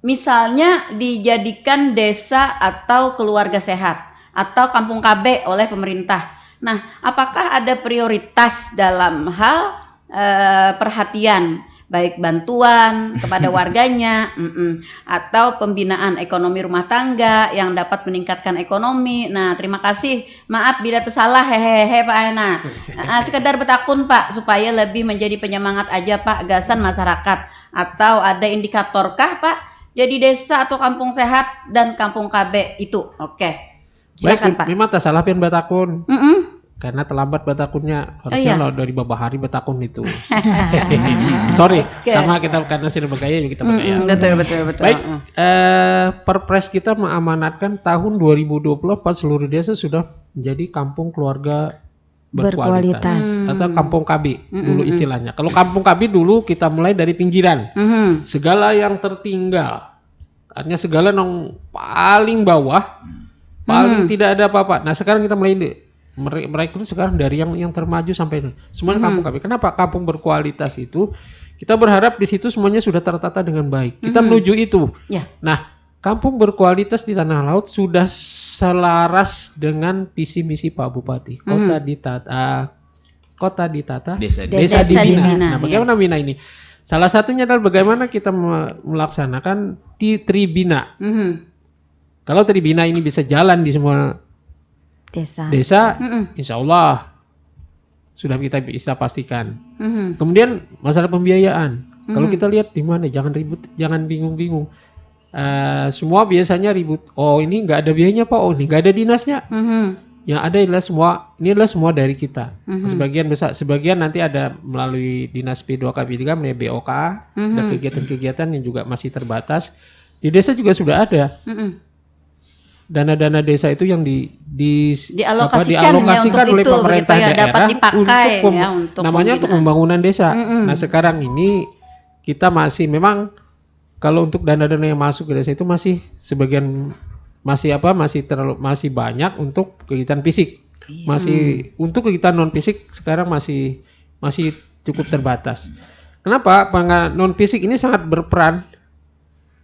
Misalnya dijadikan desa atau keluarga sehat atau kampung KB oleh pemerintah. Nah, apakah ada prioritas dalam hal perhatian baik bantuan kepada warganya atau pembinaan ekonomi rumah tangga yang dapat meningkatkan ekonomi. Nah, terima kasih. Maaf bila tersalah, hehehe Pak Ana. Sekedar bertakun Pak supaya lebih menjadi penyemangat aja Pak gasan masyarakat. Atau ada indikatorkah Pak? Jadi desa atau kampung sehat dan kampung KB itu. Oke. Silakan Baik, Pak. memang tak salah pian batakun. karena terlambat betakunnya. Oh, Harusnya iya. lo dari Babahari betakun itu. Sorry, sama kita karena sudah bergaya kita bergaya. Betul. Baik, Perpres kita mengamanatkan tahun 2024 seluruh desa sudah menjadi kampung keluarga berkualitas atau kampung KB dulu istilahnya. Kalau kampung KB dulu kita mulai dari pinggiran. Segala yang tertinggal, artinya segala yang paling bawah, paling tidak ada apa-apa. Nah sekarang kita mulai mereka itu sekarang dari yang termaju sampai semuanya kampung KB. Kenapa kampung berkualitas itu? Kita berharap di situ semuanya sudah tertata dengan baik. Kita menuju itu. Ya. Nah, kampung berkualitas di Tanah Laut sudah selaras dengan visi misi Pak Bupati. Kota ditata, desa dibina. Nah, bagaimana bina ini? Salah satunya adalah bagaimana kita melaksanakan Tribina. Kalau Tribina ini bisa jalan di semua desa, insya Allah sudah kita bisa pastikan. Kemudian masalah pembiayaan. Kalau kita lihat di mana, jangan ribut, jangan bingung-bingung. Semua biasanya ribut. Oh ini nggak ada biayanya Pak. Oh ini nggak ada dinasnya. Yang ada adalah semua dari kita. Sebagian besar, sebagian nanti ada melalui dinas P2K3, melalui BOK, ada kegiatan-kegiatan yang juga masih terbatas. Di desa juga sudah ada. Dana-dana desa itu yang dialokasikan oleh pemerintah gitu ya, daerah dapat dipakai untuk namanya untuk pembangunan desa. Nah sekarang ini kita memang kalau untuk dana-dana yang masuk ke desa itu masih sebagian masih banyak untuk kegiatan fisik. Masih untuk kegiatan non fisik sekarang masih cukup terbatas. Kenapa? Non fisik ini sangat berperan.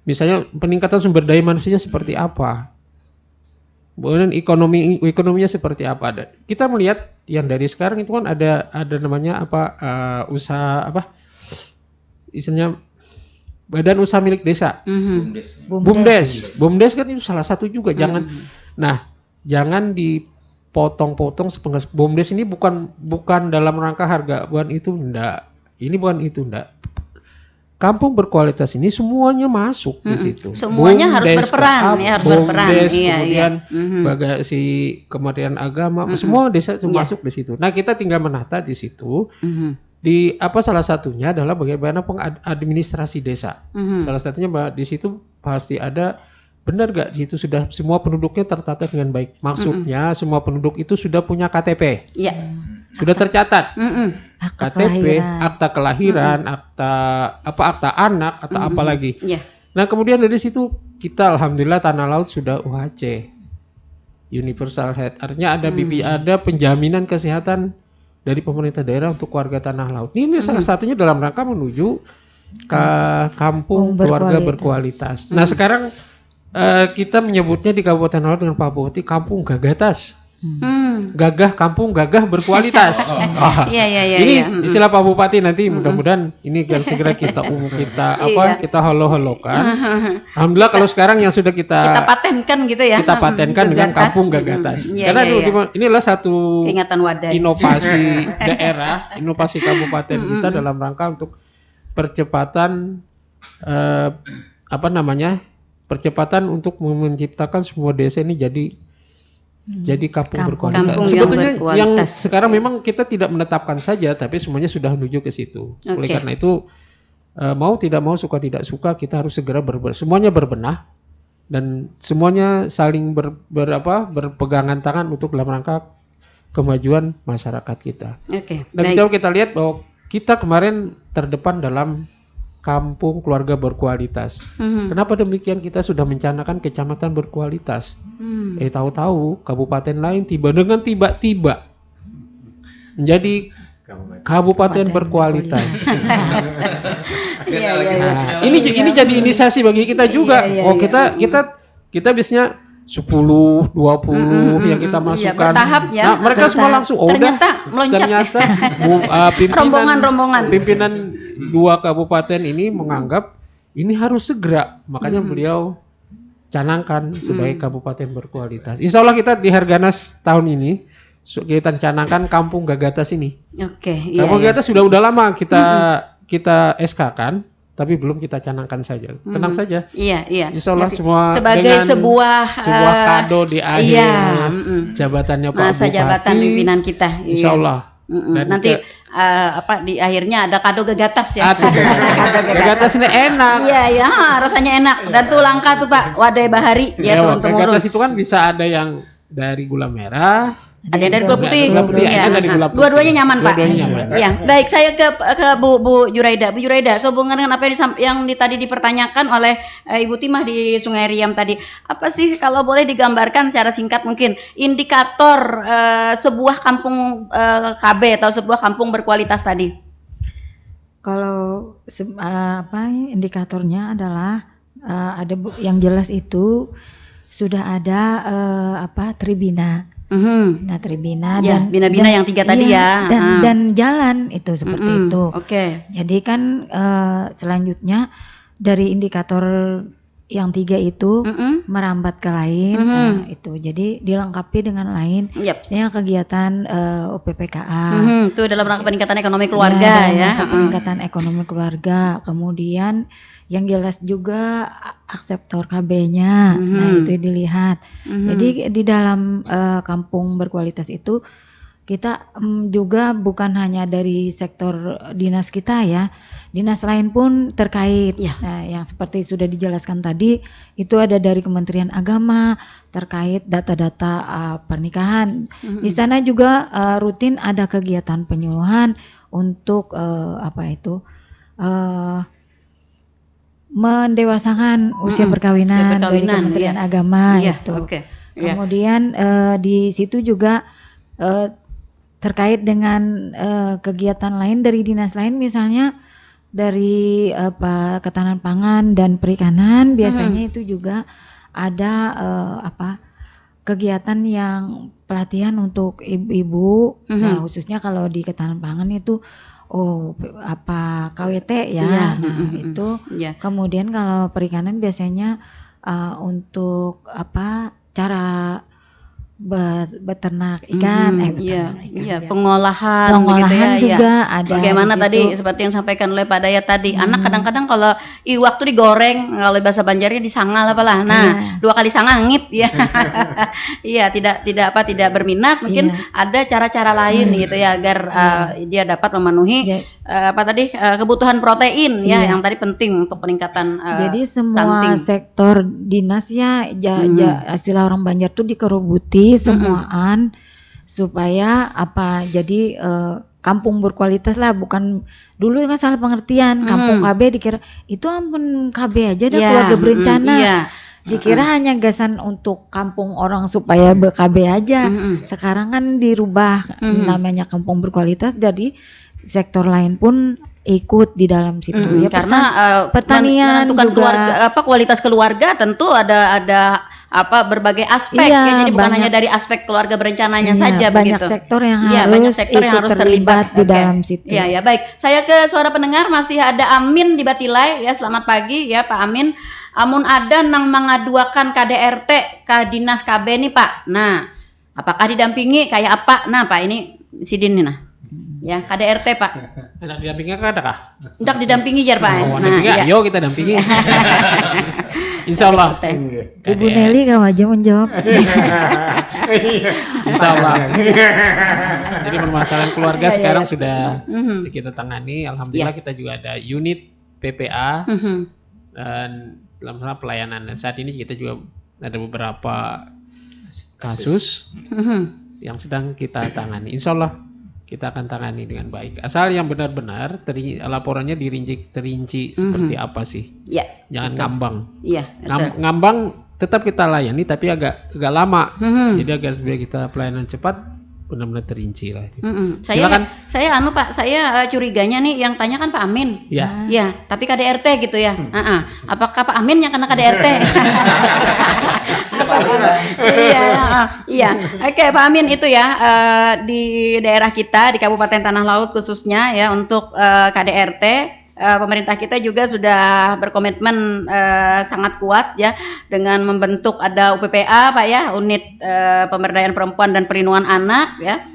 Misalnya peningkatan sumber daya manusianya seperti apa? Kemudian ekonominya seperti apa? Kita melihat yang dari sekarang itu kan ada namanya usaha istilahnya badan usaha milik desa. BUMDes kan itu salah satu juga. Jangan dipotong-potong sepenggas. BUMDes ini bukan dalam rangka harga, bukan itu enggak. Ini bukan itu enggak. Kampung berkualitas ini semuanya masuk di situ. Semuanya harus berperan, harus berperan. Kemudian bagasi Kementerian Agama, semua desa masuk di situ. Nah, kita tinggal menata di situ. Salah satunya adalah bagaimana pengadministrasi desa. Salah satunya di situ pasti ada, benar gak di situ sudah semua penduduknya tertata dengan baik. Maksudnya semua penduduk itu sudah punya KTP. Iya. Sudah tercatat. KTP, akta kelahiran, akta anak atau apa lagi. Nah, kemudian dari situ kita alhamdulillah Tanah Laut sudah UHC. Universal Health. Artinya ada ada penjaminan kesehatan dari pemerintah daerah untuk warga Tanah Laut. Ini salah satunya dalam rangka menuju ke kampung keluarga berkualitas. Nah, sekarang kita menyebutnya di Kabupaten Tanah Laut dengan Pak Bupati Kampung Gagatas. Gagah kampung gagah berkualitas. Ini istilah Pak Bupati nanti mudah-mudahan ini kan segera kita kita halo-halokan. Alhamdulillah kalau sekarang yang sudah kita patenkan gitu ya. Kita patenkan dengan kampung Gagatas. Karena inilah satu ingatan wadah. Inovasi daerah, inovasi kabupaten kita dalam rangka untuk percepatan percepatan untuk menciptakan semua desa ini jadi kampung berkualitas. Sebetulnya yang sekarang memang kita tidak menetapkan saja, tapi semuanya sudah menuju ke situ. Oleh karena itu mau tidak mau, suka tidak suka, kita harus segera semuanya berbenah dan semuanya saling berpegangan tangan untuk dalam rangka kemajuan masyarakat kita. Dan kalau kita lihat bahwa kita kemarin terdepan dalam kampung keluarga berkualitas. Kenapa demikian? Kita sudah mencanangkan kecamatan berkualitas. Tahu-tahu kabupaten lain tiba-tiba menjadi kabupaten berkualitas. Ini jadi inisiasi bagi kita juga. Kita biasanya 10, 20 yang kita masukkan. Bertahap ya. Nah, mereka semua langsung ternyata pimpinan 2 kabupaten ini menganggap ini harus segera. Makanya beliau canangkan sebagai kabupaten berkualitas. Insya Allah kita di Harganas tahun ini kita canangkan Kampung Gagatas ini. Kampung Gagatas sudah lama kita SK-kan. tapi belum kita canangkan saja. Tenang saja. Iya, iya. Insya Allah Jadi, semua sebagai dengan sebuah kado di akhir iya, jabatannya Pak masa Bupati. jabatan pimpinan kita. Insya Iya. Allah. Dan Nanti di akhirnya ada kado gegatas ya. Aduh, gegatas ini enak. Iya, ya, rasanya enak. Dan tuh langka tuh Pak, wadai bahari ya turun temurun. Gegatas itu kan bisa ada yang dari gula merah, Ada yang dari gula putih. Gula putih, Iya. ada dari gula putih. Dua-duanya nyaman, Pak. Dua-duanya nyaman. Ya, baik. Saya ke Bu Juraida. Bu Juraida, sehubungan dengan apa yang tadi dipertanyakan oleh Ibu Timah di Sungai Riam tadi, apa sih kalau boleh digambarkan secara singkat mungkin indikator sebuah kampung KB atau sebuah kampung berkualitas tadi? Kalau indikatornya adalah yang jelas itu sudah ada tribina. Nah, tribina Ya, dan bina-bina yang 3 tadi iya, ya. dan jalan itu seperti itu. Oke. Jadi kan selanjutnya dari indikator yang 3 itu merambat ke lain, itu. Jadi dilengkapi dengan lain, Yap. misalnya kegiatan UPPKA. Itu dalam rangka peningkatan ekonomi keluarga dalam ya. rangka peningkatan ekonomi keluarga. Kemudian yang jelas juga akseptor KB-nya. Nah, itu dilihat. Jadi di dalam kampung berkualitas itu kita juga bukan hanya dari sektor dinas kita ya, dinas lain pun terkait. Ya. Nah, yang seperti sudah dijelaskan tadi itu ada dari Kementerian Agama terkait data-data pernikahan. Di sana juga rutin ada kegiatan penyuluhan untuk mendewasakan usia perkawinan dari Kementerian Agama Iya, itu. oke. Iya. Kemudian di situ juga terkait dengan kegiatan lain dari dinas lain, misalnya dari Ketahanan Pangan dan Perikanan, biasanya itu juga ada kegiatan yang pelatihan untuk ibu-ibu. Nah, khususnya kalau di Ketahanan Pangan itu KWT ya. Iya, Nah, itu. Iya. Kemudian kalau perikanan biasanya untuk cara beternak ikan, pengolahan begitu ya, juga ada. Bagaimana di tadi situ. seperti yang sampaikan oleh Pak Dayat tadi, anak kadang-kadang kalau iwak tuh digoreng, kalau bahasa Banjarnya disangal apalah. Nah, 2 kali sangangit ya. Iya, tidak berminat, mungkin ada cara-cara lain gitu ya agar dia dapat memenuhi kebutuhan protein ya yang tadi penting untuk peningkatan jadi semua stunting. sektor dinas ya, istilah orang Banjar tuh dikerubuti semuaan supaya jadi kampung berkualitas lah, bukan dulu kan salah pengertian kampung KB dikira itu ampun KB aja dah keluarga berencana. Dikira hanya gasan untuk kampung orang supaya BKB aja. Sekarang kan dirubah namanya kampung berkualitas, jadi sektor lain pun ikut di dalam situ ya, karena pertanian menentukan juga, kualitas keluarga tentu ada berbagai aspek ya, jadi bukan hanya dari aspek keluarga berencananya saja banyak begitu. sektor yang banyak sektor yang harus terlibat di dalam situ. Ya, baik. Saya ke suara pendengar, masih ada Amin di Batilai ya. Selamat pagi ya Pak Amin. Amun ada nang mengaduakan KDRT ke dinas KB nih Pak. Nah, apakah didampingi kayak apa? Nah, Pak ini Sidin nih nah. Ya, KDRT Pak. Hendak didampingi kan ada kah? Hendak didampingi jar Pak. Ayo kita dampingi. Insya Allah. Ibu Nelly gak wajib menjawab. Insya Allah. Jadi permasalahan keluarga sekarang sudah kita tangani. Alhamdulillah kita juga ada unit PPA dan dalam hal pelayanan. Dan saat ini kita juga ada beberapa kasus yang sedang kita tangani. Insya Allah kita akan tangani dengan baik. Asal yang benar-benar laporannya terinci seperti apa sih. Ya. Jangan ngambang. Iya. Ngambang tetap kita layani tapi agak lama. Jadi agar supaya kita pelayanan cepat benar-benar terinci lah. Silakan. Saya Pak, saya curiganya nih yang tanya kan Pak Amin. Ya. Ya, tapi KDRT gitu ya. Apakah Pak Amin yang kena KDRT? Iya. Oke, Pak Amin itu ya di daerah kita di Kabupaten Tanah Laut khususnya ya untuk KDRT. Pemerintah kita juga sudah berkomitmen sangat kuat ya dengan membentuk ada UPPA Pak ya, unit pemberdayaan perempuan dan perlindungan anak ya.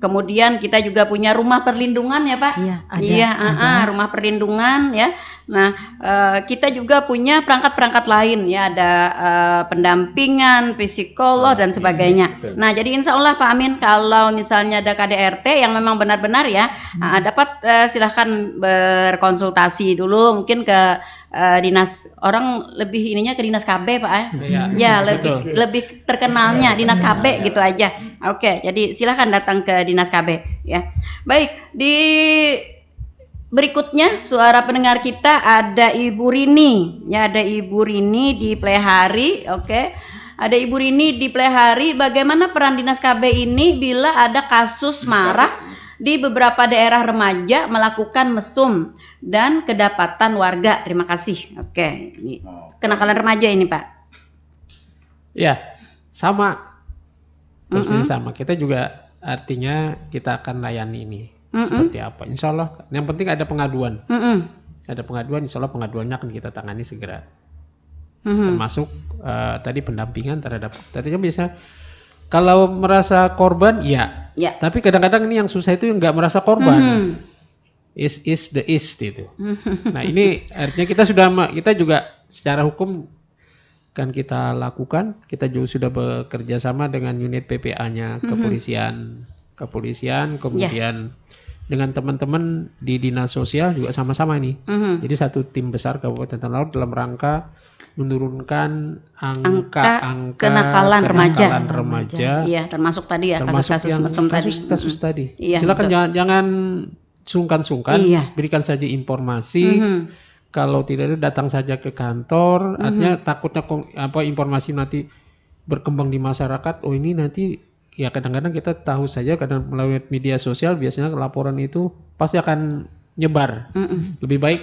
Kemudian kita juga punya rumah perlindungan ya Pak. Iya, ada. Iya, ada. rumah perlindungan ya. Nah, kita juga punya perangkat-perangkat lain ya, ada pendampingan, psikolog dan sebagainya. betul. Nah, jadi insya Allah Pak Amin, kalau misalnya ada KDRT yang memang benar-benar ya, dapat silahkan berkonsultasi dulu, mungkin ke dinas, orang lebih ininya ke dinas KB Pak Iya, ya, betul. lebih terkenalnya dinas KB gitu aja. Oke, jadi silahkan datang ke dinas KB ya. Baik, di berikutnya suara pendengar kita ada Ibu Rini. Ya, ada Ibu Rini di Plehari. Oke. Ada Ibu Rini di Plehari. Bagaimana peran Dinas KB ini bila ada kasus marak di beberapa daerah remaja melakukan mesum dan kedapatan warga? Terima kasih. Oke. Ini kenakalan remaja ini, Pak. Ya, sama. Posisi sama. Kita juga artinya kita akan layani ini. Seperti apa? Insya Allah. Yang penting ada pengaduan. Ada pengaduan, insya Allah pengaduannya akan kita tangani segera. Termasuk tadi pendampingan terhadap. Tadinya bisa kalau merasa korban, ya. Tapi kadang-kadang ini yang susah itu yang nggak merasa korban. Is gitu. Nah ini artinya kita juga secara hukum kan kita lakukan. Kita juga sudah bekerja sama dengan unit PPA-nya kepolisian, kemudian dengan teman-teman di dinas sosial juga sama-sama ini. Jadi satu tim besar Kabupaten Tanah Laut dalam rangka menurunkan angka kenakalan remaja. Iya, termasuk tadi ya Termasuk kasus-kasus yang mesum tadi. kasus tadi. Iya, Silakan jangan sungkan-sungkan, Iya. berikan saja informasi. Kalau tidak ada datang saja ke kantor. Artinya takutnya informasi nanti berkembang di masyarakat. Oh ini nanti ya kadang-kadang kita tahu saja kadang melalui media sosial biasanya laporan itu pasti akan nyebar. Lebih baik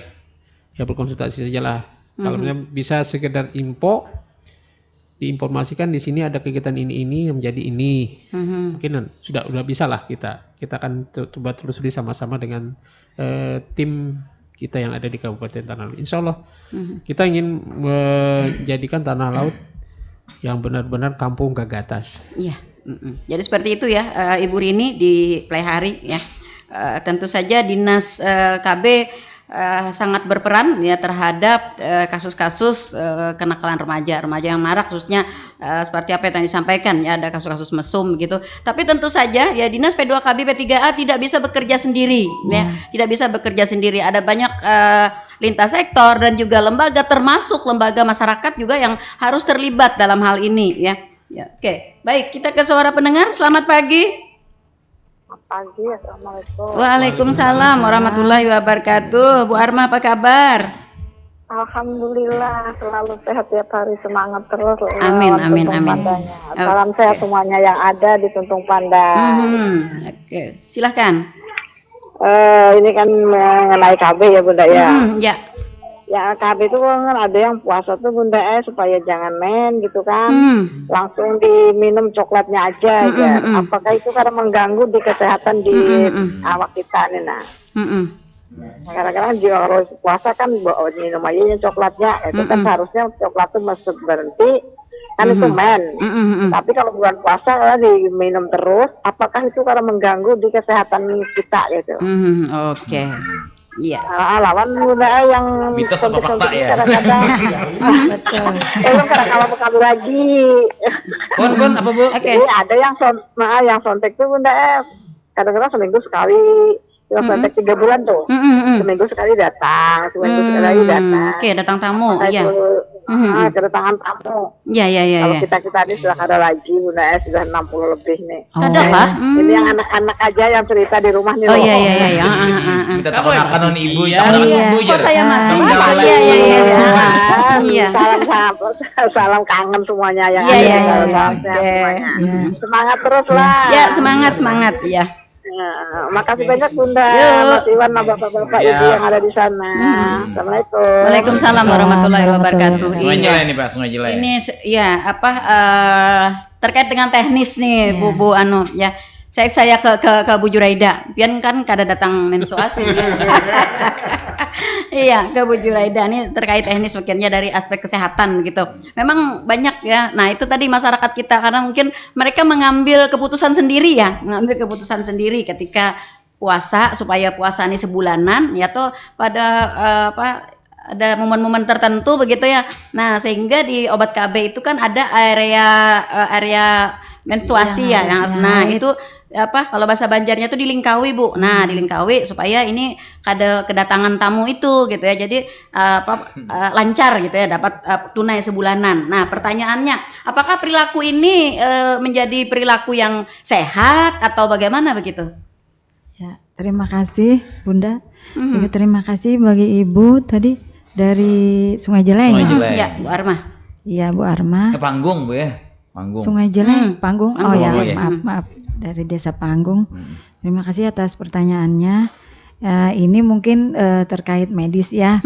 ya berkonsultasi sajalah. Kalau misalnya bisa sekedar info diinformasikan di sini ada kegiatan ini yang menjadi ini. Mungkin sudah bisa lah kita akan coba telusuri sama-sama dengan tim kita yang ada di Kabupaten Tanah Laut. Insya Allah kita ingin menjadikan Tanah Laut yang benar-benar kampung gagatas. Iya. Jadi seperti itu ya, Ibu Rini di Plehari ya. Tentu saja dinas KB sangat berperan ya terhadap kasus-kasus kenakalan remaja yang marak, khususnya seperti apa yang tadi disampaikan ya, ada kasus-kasus mesum gitu. Tapi tentu saja ya dinas P2KB P3A tidak bisa bekerja sendiri ya, tidak bisa bekerja sendiri. Ada banyak lintas sektor dan juga lembaga, termasuk lembaga masyarakat juga yang harus terlibat dalam hal ini ya. Oke, baik, kita ke suara pendengar. Selamat pagi. Pagi, assalamualaikum. Waalaikumsalam warahmatullahi wabarakatuh. Bu Arma, apa kabar? Alhamdulillah, selalu sehat tiap hari, semangat terus. Amin. Salam sehat semuanya yang ada di Tuntung Pandan. Oke, silahkan. Ini kan mengenai KB ya Bunda ya. Ya. Ya KB itu kan ada yang puasa tuh Bunda supaya jangan main gitu kan. Langsung diminum coklatnya aja ya. Apakah itu karena mengganggu di kesehatan di awak kita nih nah. Kadang-kadang juga kalau puasa kan minum aja coklatnya. Itu kan seharusnya coklat itu mesti berhenti. Kan itu main. Tapi kalau bulan puasa diminum terus, apakah itu karena mengganggu di kesehatan kita gitu. Oke. Iya. Lawan Bunda yang mitos apa fakta ya? Kadang-kadang. Betul. Kadang-kadang kali lagi. Bon, apa Bu? Oke. Jadi ada yang sontek tuh Bunda kadang-kadang seminggu sekali. Yang sontek 3 bulan tuh. Seminggu sekali datang, seminggu sekali datang. Oke, datang tamu. Iya. Kedatangan tamu. Iya. Kalau kita ini sudah ada lagi Bunda sudah 60 lebih nih. Ada Pak? Ini yang anak-anak aja yang cerita di rumah nih. Oh iya. Kita tahu ibu Iya. Kok saya masih? Iya. Salam kangen semuanya ya. Iya. Semangat terus lah. Ya, semangat ya. Makasih banyak Bunda, Mas Iwan, bapak-bapak ibu yang ada di sana. Assalamualaikum. Waalaikumsalam warahmatullahi wabarakatuh. Sungai Jelai nih Pak, Sungai Jelai. Ini ya terkait dengan teknis nih Bu Anu ya. saya ke Bu Juraida. Pian kan kada datang menstruasi. Iya, ke Bu Juraida ini terkait teknis mungkinnya dari aspek kesehatan gitu. Memang banyak ya. Nah, itu tadi masyarakat kita karena mungkin mereka mengambil keputusan sendiri ya, mengambil keputusan sendiri ketika puasa supaya puasa ini sebulanan ya toh pada ada momen-momen tertentu begitu ya. Nah, sehingga di obat KB itu kan ada area menstruasi ya. Nah, itu kalau bahasa Banjarnya itu dilingkawi Bu. Nah, dilingkawi supaya ini kada kedatangan tamu itu gitu ya. Jadi lancar gitu ya, dapat tunai sebulanan. Nah, pertanyaannya, apakah perilaku ini menjadi perilaku yang sehat atau bagaimana begitu? Ya, terima kasih Bunda. Juga terima kasih bagi Ibu tadi dari Sungai Jeleng. Ya, Bu Arma. Iya, Bu Arma. Panggung Bu ya. Panggung. Sungai Jeleng, Panggung. Oh ya, iya. maaf dari Desa Panggung. Terima kasih atas pertanyaannya. Ini mungkin terkait medis ya.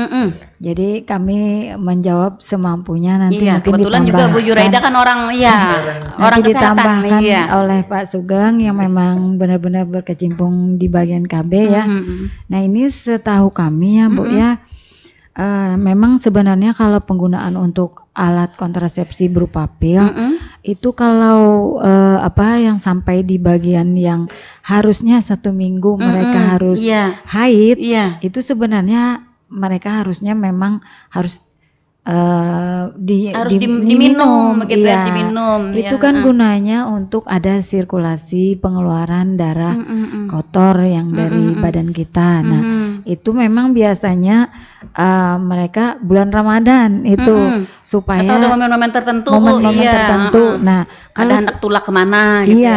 Jadi kami menjawab semampunya nanti Iya, mungkin kebetulan juga Bu Juraida kan orang nanti kesehatan. ditambahkan Iya. oleh Pak Sugeng yang memang benar-benar berkecimpung di bagian KB ya. Nah, ini setahu kami ya Bu ya. Memang sebenarnya kalau penggunaan untuk alat kontrasepsi berupa pil itu kalau yang sampai di bagian yang harusnya 1 minggu mereka harus haid, itu sebenarnya mereka harusnya memang harus diminum begitu ya, diminum. Itu kan gunanya untuk ada sirkulasi pengeluaran darah kotor yang dari badan kita. Nah, itu memang biasanya mereka bulan Ramadan itu supaya atau ada momen-momen tertentu. tertentu. Nah, kalau ada hendak tulak kemana gitu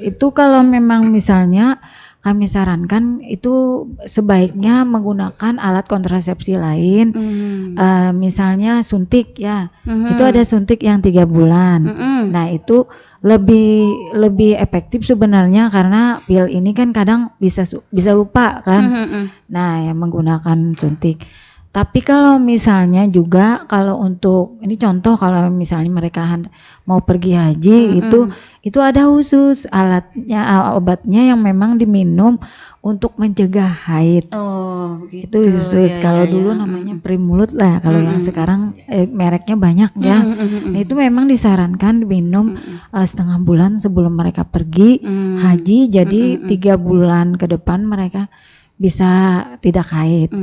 itu kalau memang misalnya kami sarankan itu sebaiknya menggunakan alat kontrasepsi lain, misalnya suntik ya. Itu ada suntik yang 3 bulan. Nah, itu lebih efektif sebenarnya karena pil ini kan kadang bisa lupa kan. Nah, yang menggunakan suntik. Tapi kalau misalnya juga kalau untuk ini contoh kalau misalnya mereka mau pergi haji itu ada khusus alatnya obatnya yang memang diminum untuk mencegah haid. Oh, gitu. Itu khusus kalau dulu namanya Primulut lah kalau yang sekarang mereknya banyak ya. Nah, itu memang disarankan diminum setengah bulan sebelum mereka pergi haji jadi 3 bulan ke depan mereka bisa tidak haid.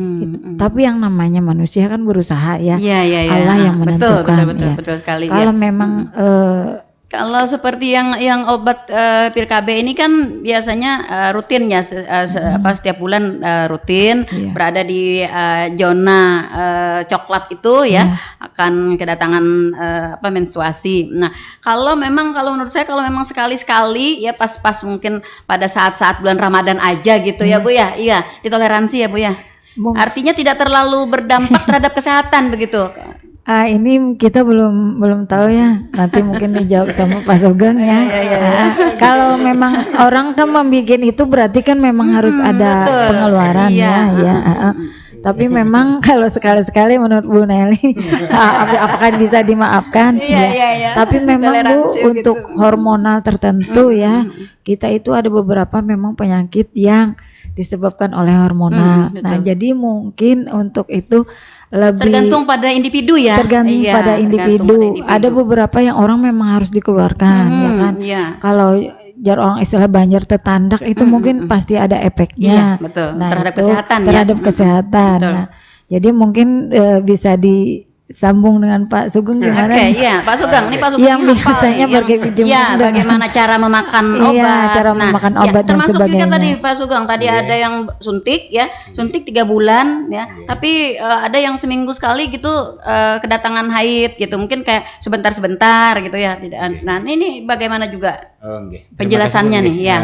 Tapi yang namanya manusia kan berusaha ya. Allah yang menentukan. Betul sekali. Kalau memang kalau seperti yang obat pil KB ini kan biasanya rutin ya setiap bulan rutin berada di zona coklat itu ya akan kedatangan menstruasi. Nah, kalau menurut saya kalau memang sekali-sekali ya pas mungkin pada saat-saat bulan Ramadan aja gitu ya Bu ya. Iya, ditoleransi ya Bu ya. Artinya tidak terlalu berdampak terhadap kesehatan begitu. Ini kita belum tahu ya. Nanti mungkin dijawab sama Pak Sugeng ya. Kalau memang orang kan membuat itu berarti kan memang harus ada pengeluaran ya. Tapi memang kalau sekali-sekali menurut Bu Nelly apakah bisa dimaafkan? Tapi memang Bu untuk hormonal tertentu ya. Kita itu ada beberapa memang penyakit yang disebabkan oleh hormonal. Nah, jadi mungkin untuk itu lebih tergantung pada individu ya. Tergantung pada individu. Ada beberapa yang orang memang harus dikeluarkan ya kan. Kalau orang istilah banjir tetandak itu mungkin pasti ada efeknya. Nah, terhadap kesehatan. Nah, jadi mungkin bisa disambung dengan Pak Sugeng gimana? Pak Sugeng. Ini Pak Sugeng yang biasanya bagaimana cara memakan obat. Cara memakan obat dan termasuk sebagainya. juga tadi Pak Sugeng ada yang suntik ya, suntik 3 bulan ya. Tapi ada yang seminggu sekali gitu kedatangan haid gitu. Mungkin kayak sebentar-sebentar gitu ya. Nah, ini bagaimana juga penjelasannya nih ya.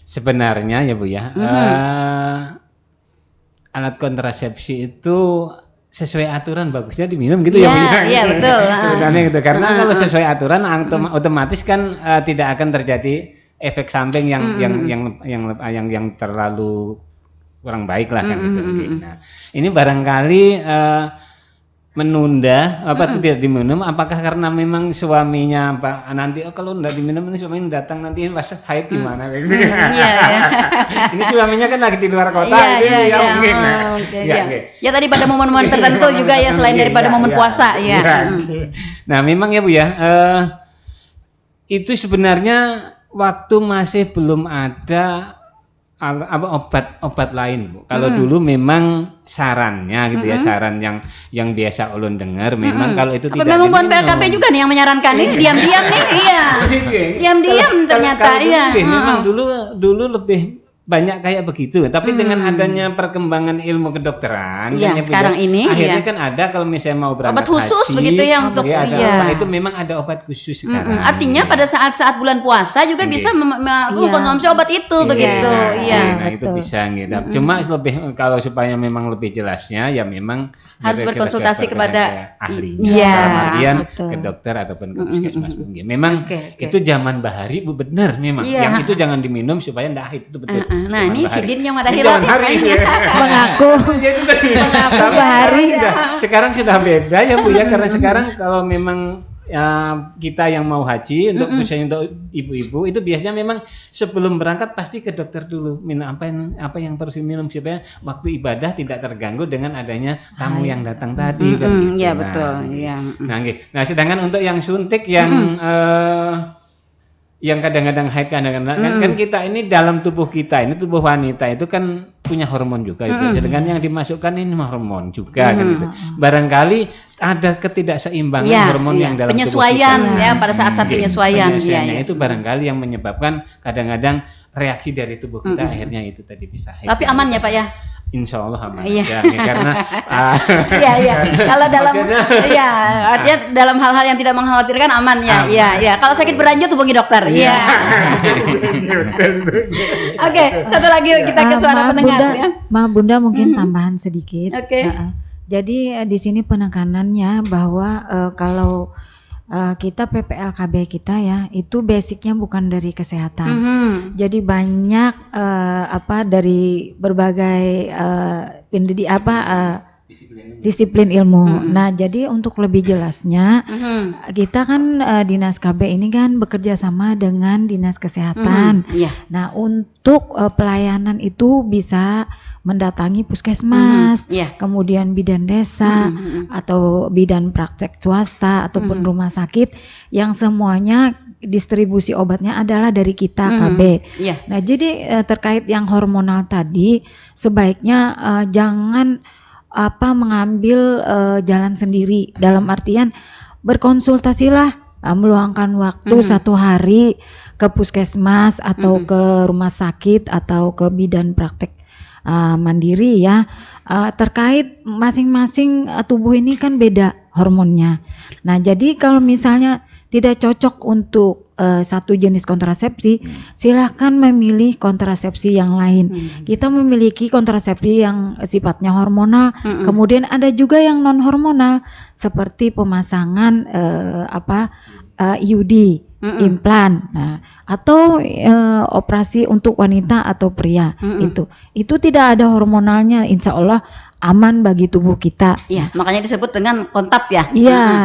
Sebenarnya ya Bu ya, alat kontrasepsi itu sesuai aturan bagusnya diminum gitu ya Bu ya. Iya betul. Sebenarnya gitu karena kalau sesuai aturan otomatis kan tidak akan terjadi efek samping yang terlalu kurang baik lah kan gitu. Nah, ini barangkali menunda tidak diminum, apakah karena memang suaminya nanti kalau enggak diminum ini suaminya datang nanti pas haid gimana Iya. ini suaminya kan lagi di luar kota mungkin ya tadi pada momen-momen tertentu juga ya selain daripada momen puasa ya. Nah memang ya Bu ya, itu sebenarnya waktu masih belum ada obat lain Bu. Kalau dulu memang sarannya gitu ya, saran yang biasa ulun dengar memang kalau itu tidak memang bukan PLKP juga nih yang menyarankan ini diam-diam nih diam-diam ternyata memang dulu lebih banyak kayak begitu, tapi dengan adanya perkembangan ilmu kedokteran sekarang ini akhirnya kan ada kalau misalnya mau berangkat obat khusus haji, begitu ya untuk itu memang ada obat khusus sekarang. Artinya pada saat bulan puasa juga bisa mengkonsumsi obat itu begitu. Nah itu bisa gitu. Cuma lebih kalau supaya memang lebih jelasnya ya memang harus berkonsultasi kepada ahlinya, dalam artian ke dokter ataupun ke puskesmas. Memang itu zaman bahari Bu, benar memang. Yang itu jangan diminum supaya ndak haid, itu betul. Nah ini Sidin yang ada hilal mengaku bahari. Sekarang sudah beda ya Bu ya, karena sekarang kalau memang kita yang mau haji misalnya untuk ibu-ibu itu biasanya memang sebelum berangkat pasti ke dokter dulu, minum apa yang harus diminum supaya waktu ibadah tidak terganggu dengan adanya tamu yang datang tadi kan gitu. Iya betul. Nah sedangkan untuk yang suntik yang kadang-kadang haid kan kita ini dalam tubuh kita ini, tubuh wanita itu kan punya hormon juga gitu. Sedangkan yang dimasukkan ini hormon juga kan gitu. Barangkali ada ketidakseimbangan hormon yang dalam penyesuaian tubuh kita. pada saat penyesuaian itu barangkali yang menyebabkan kadang-kadang reaksi dari tubuh kita akhirnya itu tadi bisa haid. Tapi aman ya Pak ya? Insya Allah aman. Karena kalau artinya dalam hal-hal yang tidak mengkhawatirkan aman ya. Kalau sakit berlanjut hubungi dokter. Oke, satu lagi kita ke suara pendengar ya. Bunda mungkin tambahan sedikit. Jadi di sini penekanannya bahwa kalau kita PPLKB kita ya itu basicnya bukan dari kesehatan. Jadi banyak dari berbagai disiplin ilmu. Nah jadi untuk lebih jelasnya kita kan Dinas KB ini kan bekerja sama dengan Dinas Kesehatan. Nah untuk pelayanan itu bisa mendatangi puskesmas, kemudian bidan desa atau bidan praktek swasta ataupun rumah sakit yang semuanya distribusi obatnya adalah dari kita KB. Nah jadi terkait yang hormonal tadi sebaiknya jangan mengambil jalan sendiri, dalam artian berkonsultasilah, meluangkan waktu 1 hari ke puskesmas atau ke rumah sakit atau ke bidan praktek mandiri ya, terkait masing-masing tubuh ini kan beda hormonnya. Nah jadi kalau misalnya tidak cocok untuk satu jenis kontrasepsi, silahkan memilih kontrasepsi yang lain. Kita memiliki kontrasepsi yang sifatnya hormonal, kemudian ada juga yang non hormonal seperti pemasangan IUD, implan, atau operasi untuk wanita atau pria. Itu tidak ada hormonalnya, insya Allah aman bagi tubuh kita. Makanya disebut dengan kontap ya.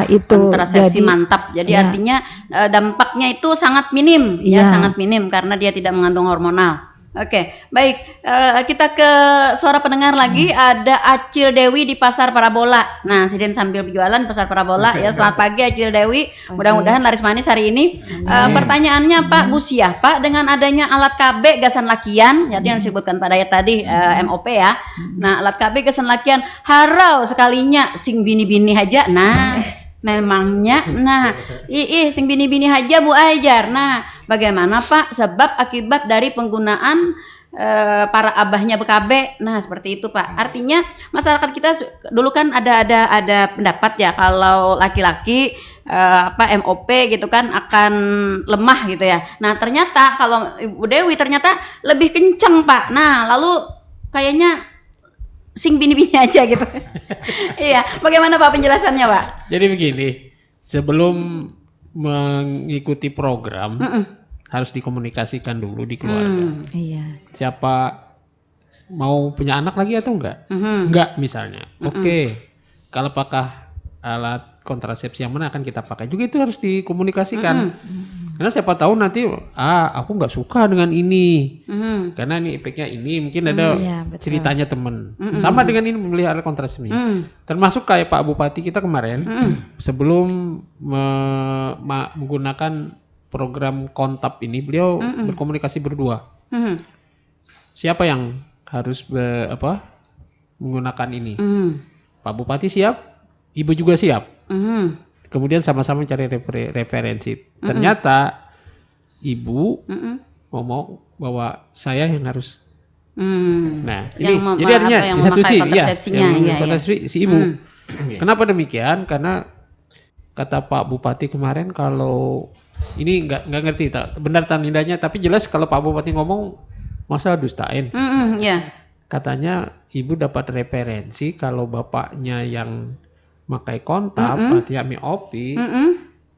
Itu kontrasepsi mantap. Jadi artinya dampaknya itu sangat minim, sangat minim karena dia tidak mengandung hormonal. Oke, baik. Kita ke suara pendengar lagi. Ada Acil Dewi di Pasar Parabola. Nah, Sidin sambil berjualan Pasar Parabola ya. Selamat pagi Acil Dewi. Mudah-mudahan laris manis hari ini. Pertanyaannya Pak Busiah, Pak, dengan adanya alat KB gasan lakian, yang disebutkan pada ayat tadi MOP ya. Nah, alat KB gasan lakian harau sekalinya sing bini-bini aja. Memangnya, sing bini-bini aja Bu Ajar. Nah, bagaimana Pak sebab akibat dari penggunaan para abahnya BKB? Nah, seperti itu Pak. Artinya masyarakat kita dulu kan ada pendapat ya kalau laki-laki MOP gitu kan akan lemah gitu ya. Nah, ternyata kalau Ibu Dewi ternyata lebih kenceng Pak. Nah, lalu kayaknya sing bini-bini aja gitu. Bagaimana Pak penjelasannya Pak? Jadi begini, sebelum mengikuti program harus dikomunikasikan dulu di keluarga. Siapa mau punya anak lagi atau enggak? Enggak misalnya. Oke. Kalau apakah alat kontrasepsi yang mana akan kita pakai. Juga itu harus dikomunikasikan. Karena siapa tahu nanti aku nggak suka dengan ini. Karena ini efeknya ini, mungkin ada Iya, betul. ceritanya teman. Sama dengan ini membeli alat kontrasepsi. Termasuk kayak Pak Bupati kita kemarin sebelum menggunakan program kontab ini, beliau berkomunikasi berdua. Siapa yang harus menggunakan ini? Pak Bupati siap, Ibu juga siap. Kemudian sama-sama cari referensi. Ternyata Ibu ngomong bahwa saya yang harus. Nah, ini jadi artinya di satu sisi, si Ibu. Kenapa demikian? Karena kata Pak Bupati kemarin, kalau ini nggak ngerti benar tandanya, tapi jelas kalau Pak Bupati ngomong masa dustain. Katanya Ibu dapat referensi kalau bapaknya yang pakai kontab, artinya miopi,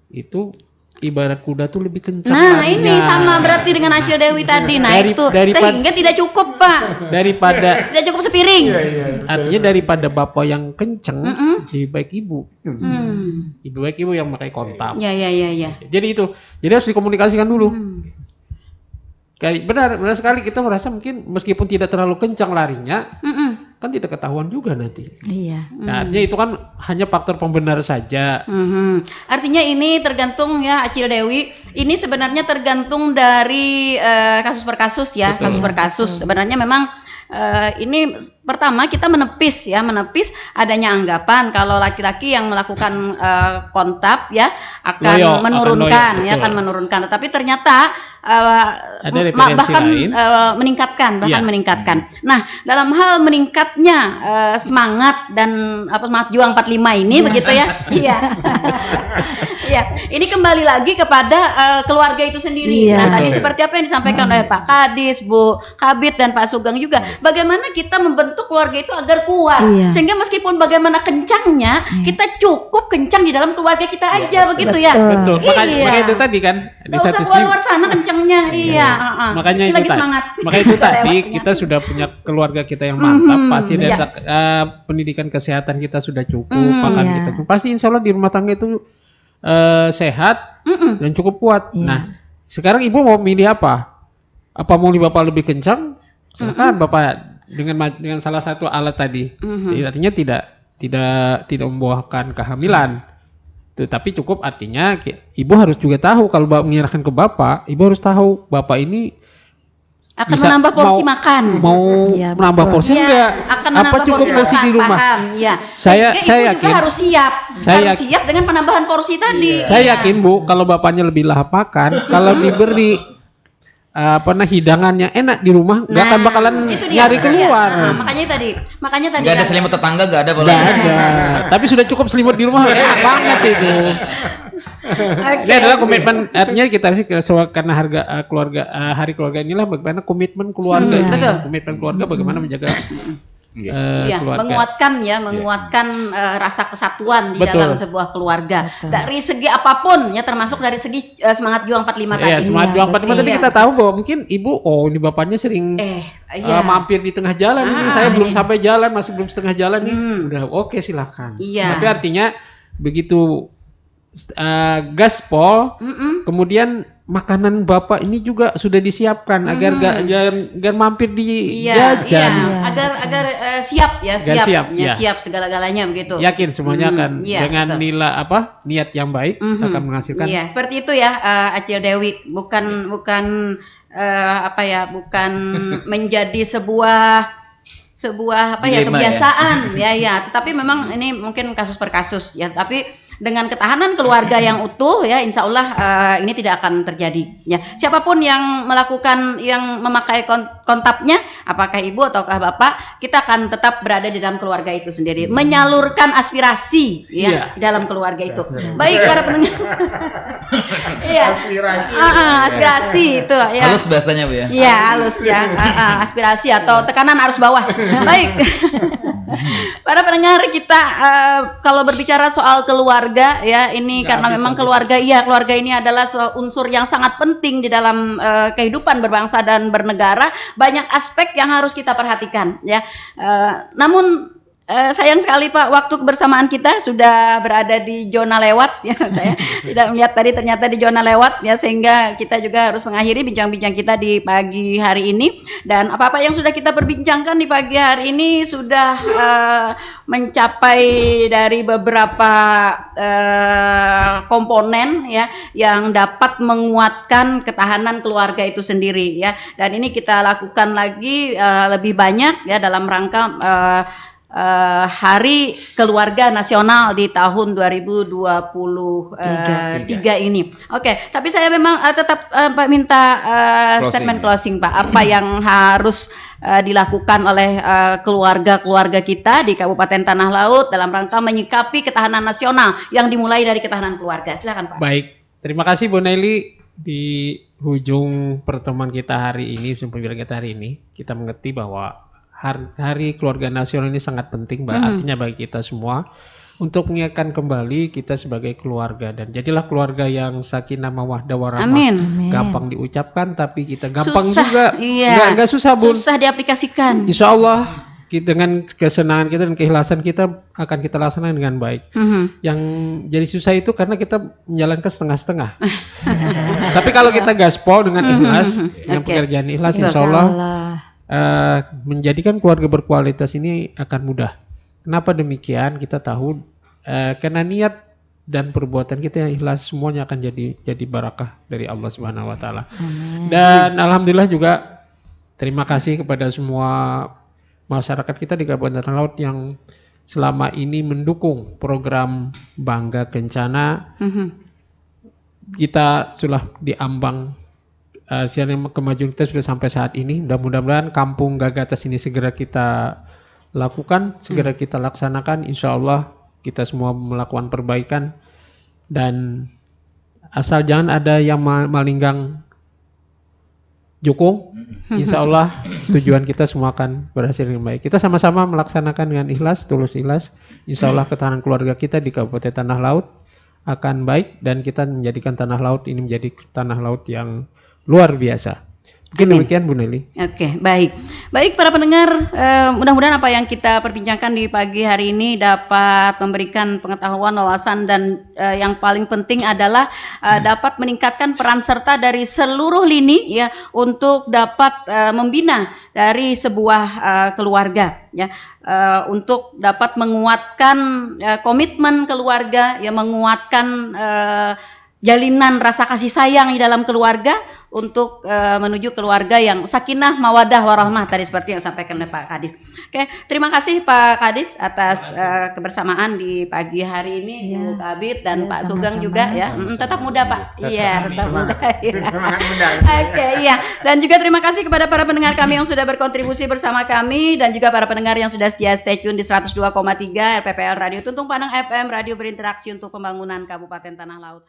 itu ibarat kuda tuh lebih kencang. Nah, larinya. ini sama berarti dengan Acil Dewi tadi. Nah, sehingga tidak cukup, Pak. Daripada Tidak cukup sepiring. artinya daripada bapak yang kenceng, lebih baik ibu. Lebih baik ibu yang pakai kontab. Ya. Jadi itu, jadi harus dikomunikasikan dulu. Kayak benar sekali, kita merasa mungkin meskipun tidak terlalu kencang larinya, kan tidak ketahuan juga nanti. Iya. Nah, artinya itu kan hanya faktor pembenar saja. Artinya ini tergantung ya, Acil Dewi. Ini sebenarnya tergantung dari kasus per kasus ya. Betul. Kasus per kasus. Sebenarnya memang ini pertama kita menepis adanya anggapan kalau laki-laki yang melakukan kontab ya akan menurunkan. Tetapi ternyata ada referensi bahkan lain. meningkatkan. Nah, dalam hal meningkatnya semangat dan semangat juang 45 ini begitu ya. Iya. Iya, ini kembali lagi kepada keluarga itu sendiri. Iya. Nah, tadi seperti apa yang disampaikan oleh Pak Kadis, Bu Kabit dan Pak Sugeng juga. Bagaimana kita membentuk keluarga itu agar kuat. Iya. Sehingga meskipun bagaimana kencangnya, kita cukup kencang di dalam keluarga kita aja begitu ya. Betul. Makanya Iya. itu tadi kan di Nggak usah satu keluar sisi. luar sana kencangnya. Iya. Makanya Lagi itu semangat. Makanya itu tadi Lewatnya. kita sudah punya keluarga kita yang mantap, pasti iya. pendidikan kesehatan kita sudah cukup, makan iya. kita cukup. Pasti insya Allah di rumah tangga itu sehat dan cukup kuat. Iya. Nah, sekarang ibu mau milih apa? Apa mau bapak lebih kencang? Silakan bapak dengan salah satu alat tadi. Jadi artinya tidak membuahkan kehamilan. Tapi cukup artinya ibu harus juga tahu kalau menyerahkan ke bapak, ibu harus tahu bapak ini Akan bisa menambah porsi makan. Mau Iya, menambah betul. porsi Iya, enggak? akan Apa menambah cukup porsi makan, di rumah? Paham, ya. Saya Sehingga ibu yakin. juga harus siap. Saya Harus yakin. siap dengan penambahan porsi tadi. Saya yakin Bu, kalau bapaknya lebih lahap makan, kalau diberi hidangannya enak di rumah, nggak akan bakalan itu dia. nyari keluar. Nah, makanya tadi Nggak ada kan. selimut tetangga, nggak ada. Nggak ada. Tapi sudah cukup selimut di rumah, enak banget itu. Oke. Ini adalah komitmen, artinya kita sih karena harga keluarga hari keluarga inilah bagaimana komitmen keluarga, ini. Betul. Komitmen keluarga bagaimana menjaga Iya, keluarga. menguatkan rasa kesatuan di Betul. dalam sebuah keluarga. Betul. Dari segi apapun ya, termasuk dari segi semangat juang 45 tadi. Iya, semangat Iya, juang 45 tadi betul. kita tahu bahwa mungkin ibu, ini bapaknya sering Iya. mampir di tengah jalan ini, saya belum sampai jalan, masih belum setengah jalan nih, udah oke silahkan. Iya. Tapi artinya begitu gaspol, kemudian makanan bapak ini juga sudah disiapkan agar gak mampir di jajan. Agar siap ya, Agar siap, ya. siap segala-galanya begitu. Yakin semuanya akan iya, dengan betul. nilai niat yang baik akan menghasilkan. Iya, seperti itu ya, Acil Dewi. Bukan menjadi sebuah Dilema, kebiasaan ya. Tetapi memang ini mungkin kasus per kasus ya. Tapi dengan ketahanan keluarga yang utuh ya, insya Allah ini tidak akan terjadi ya. Siapapun yang memakai kontabnya, apakah ibu ataukah bapak, kita akan tetap berada di dalam keluarga itu sendiri, menyalurkan aspirasi ya di dalam keluarga itu. Baik para pendengar. Iya. Aspirasi itu ya. Halus bahasanya Bu ya. Iya, halus ya. Aspirasi atau tekanan arus bawah. Baik. Para pendengar kita, kalau berbicara soal keluarga ya, ini karena memang keluarga ini adalah unsur yang sangat penting di dalam kehidupan berbangsa dan bernegara. Banyak aspek yang harus kita perhatikan ya. Namun sayang sekali Pak, waktu kebersamaan kita sudah berada di zona lewat ya. Saya tidak melihat tadi ternyata di zona lewat ya, sehingga kita juga harus mengakhiri bincang-bincang kita di pagi hari ini. Dan apa-apa yang sudah kita perbincangkan di pagi hari ini sudah mencapai dari beberapa komponen ya yang dapat menguatkan ketahanan keluarga itu sendiri ya. Dan ini kita lakukan lagi lebih banyak ya dalam rangka Hari Keluarga Nasional di tahun 2023 ini. Oke, tapi saya memang tetap minta statement closing Pak. Apa yang harus dilakukan oleh keluarga-keluarga kita di Kabupaten Tanah Laut dalam rangka menyikapi ketahanan nasional yang dimulai dari ketahanan keluarga. Silakan Pak. Baik, terima kasih Bu Nelly. Di ujung pertemuan kita hari ini, pembicaraan kita hari ini, kita mengerti bahwa Hari Keluarga Nasional ini sangat penting, artinya bagi kita semua untuk mengingatkan kembali kita sebagai keluarga, dan jadilah keluarga yang sakinah mawaddah warahmah. Amin. Gampang diucapkan tapi kita gampang Susah, juga, iya. nggak susah Bun. Susah diaplikasikan. Insya Allah dengan kesenangan kita dan keikhlasan kita akan kita laksanakan dengan baik. Yang jadi susah itu karena kita menjalankan setengah-setengah. Tapi kalau kita gaspol dengan ikhlas, dengan pekerjaan ikhlas, insya Allah menjadikan keluarga berkualitas ini akan mudah. Kenapa demikian? Kita tahu karena niat dan perbuatan kita yang ikhlas, semuanya akan jadi barakah dari Allah Subhanahu wa taala. Dan alhamdulillah juga terima kasih kepada semua masyarakat kita di Kabupaten Tanah Laut yang selama ini mendukung program Bangga Kencana. Kita sudah diambang kemajuan kita sudah sampai saat ini. Mudah-mudahan Kampung Gagatas ini segera kita lakukan, segera kita laksanakan. Insya Allah kita semua melakukan perbaikan, dan asal jangan ada yang malinggang jukung. Insya Allah tujuan kita semua akan berhasil dengan baik. Kita sama-sama melaksanakan dengan ikhlas, tulus ikhlas. Insya Allah ketahanan keluarga kita di Kabupaten Tanah Laut akan baik, dan kita menjadikan Tanah Laut ini menjadi tanah laut yang luar biasa. Mungkin demikian Bu Nelly. Oke, baik. Baik para pendengar, mudah-mudahan apa yang kita perbincangkan di pagi hari ini dapat memberikan pengetahuan, wawasan, dan yang paling penting adalah dapat meningkatkan peran serta dari seluruh lini ya untuk dapat membina dari sebuah keluarga ya, untuk dapat menguatkan komitmen keluarga ya, menguatkan jalinan rasa kasih sayang di dalam keluarga untuk menuju keluarga yang sakinah mawadah warahmah tadi seperti yang disampaikan oleh Pak Kadis. Oke, terima kasih Pak Kadis atas kebersamaan di pagi hari ini, Bu Kabid dan Pak Sugeng juga ya. Tetap muda Pak. Iya, tetap muda. Semangat muda. Oke, iya. Dan juga terima kasih kepada para pendengar kami yang sudah berkontribusi bersama kami, dan juga para pendengar yang sudah setia stay tune di 102,3 RPPL Radio Tuntung Panang FM, radio berinteraksi untuk pembangunan Kabupaten Tanah Laut.